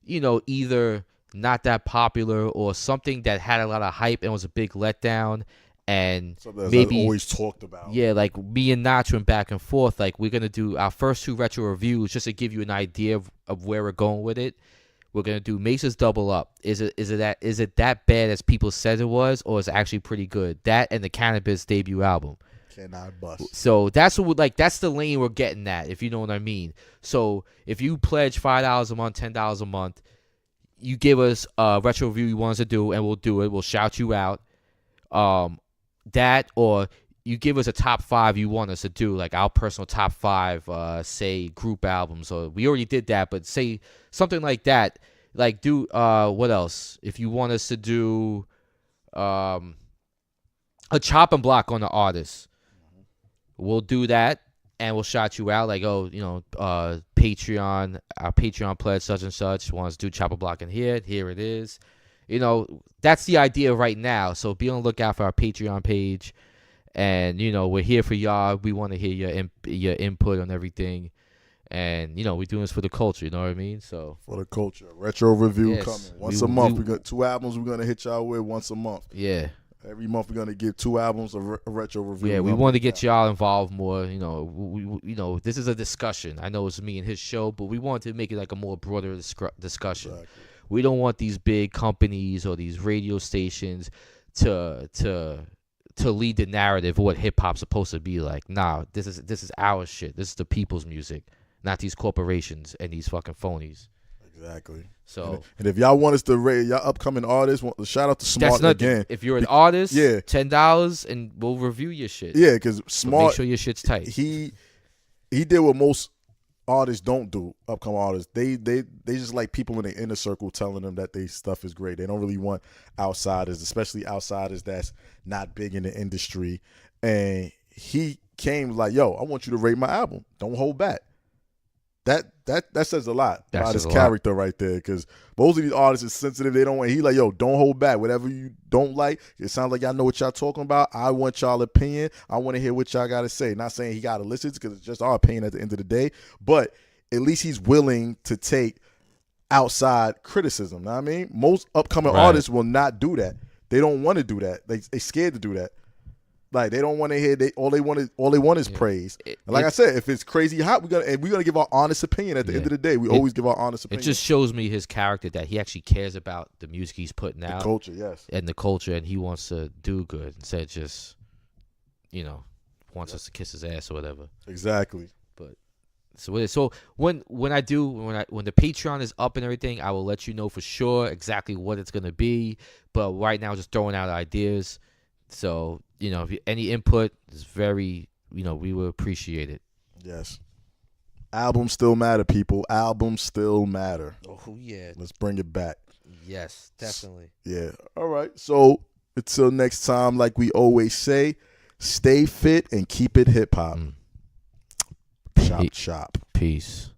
[SPEAKER 2] either not that popular or something that had a lot of hype and was a big letdown. And
[SPEAKER 1] something
[SPEAKER 2] maybe
[SPEAKER 1] always talked about.
[SPEAKER 2] Yeah, like me and Nacho went back and forth. Like, we're going to do our first 2 retro reviews just to give you an idea of where we're going with it. We're gonna do Mace's Double Up. Is it that bad as people said it was, or is it actually pretty good? That and the Cannabis debut album.
[SPEAKER 1] Cannot bust.
[SPEAKER 2] So that's that's the lane we're getting at, if you know what I mean. So if you pledge $5 a month, $10 a month, you give us a retro review you want us to do, and we'll do it. We'll shout you out. That, or you give us a top 5 you want us to do, like our personal top 5, say group albums, or we already did that, but say something like that. Like, do what else? If you want us to do a chop and block on the artist, we'll do that, and we'll shout you out. Like, Patreon, our Patreon pledge such and such wants to do chop and block in here. Here it is. That's the idea right now. So be on the lookout for our Patreon page. And, we're here for y'all. We want to hear your input on everything. And, we're doing this for the culture. You know what I mean? So
[SPEAKER 1] for the culture. Retro review coming. Once a month. We got 2 albums we're going to hit y'all with once a month.
[SPEAKER 2] Yeah.
[SPEAKER 1] Every month we're going to give 2 albums, a retro review.
[SPEAKER 2] Yeah, we want to get y'all involved more. This is a discussion. I know it's me and his show, but we want to make it like a more broader discussion. Exactly. We don't want these big companies or these radio stations to lead the narrative of what hip hop's supposed to be like. Nah, this is our shit. This is the people's music, not these corporations and these fucking phonies.
[SPEAKER 1] Exactly.
[SPEAKER 2] So,
[SPEAKER 1] and if y'all want us to rate y'all upcoming artists, shout out to Smart again.
[SPEAKER 2] If you're an artist, $10 and we'll review your shit.
[SPEAKER 1] Yeah, because Smart,
[SPEAKER 2] so make sure your shit's tight.
[SPEAKER 1] He did what most artists don't do. Upcoming artists, they just like people in the inner circle telling them that their stuff is great. They don't really want outsiders, especially outsiders that's not big in the industry. And he came like, yo, I want you to rate my album. Don't hold back. That says a lot
[SPEAKER 2] That
[SPEAKER 1] about his
[SPEAKER 2] says a
[SPEAKER 1] character right there. Because most of these artists is sensitive. They don't want. He like, yo, don't hold back. Whatever you don't like, it sounds like y'all know what y'all talking about. I want y'all opinion. I want to hear what y'all got to say. Not saying he got to listen because it's just our opinion at the end of the day. But at least he's willing to take outside criticism. Know what I mean? Most upcoming artists will not do that. They don't want to do that. They scared to do that. Like they don't want to hear. All they want is praise. And like I said, if it's crazy hot, we're gonna give our honest opinion. At the end of the day, we always give our honest opinion.
[SPEAKER 2] It just shows me his character that he actually cares about the music he's putting out,
[SPEAKER 1] the culture, yes,
[SPEAKER 2] and the culture, and he wants to do good instead of just, wants us to kiss his ass or whatever.
[SPEAKER 1] Exactly.
[SPEAKER 2] But so when the Patreon is up and everything, I will let you know for sure exactly what it's gonna be. But right now, just throwing out ideas. So, if any input is very, we will appreciate it.
[SPEAKER 1] Yes. Albums still matter, people. Albums still matter.
[SPEAKER 2] Oh, yeah.
[SPEAKER 1] Let's bring it back.
[SPEAKER 2] Yes, definitely.
[SPEAKER 1] Yeah. All right. So until next time, like we always say, stay fit and keep it hip hop. Chop, chop.
[SPEAKER 2] Peace.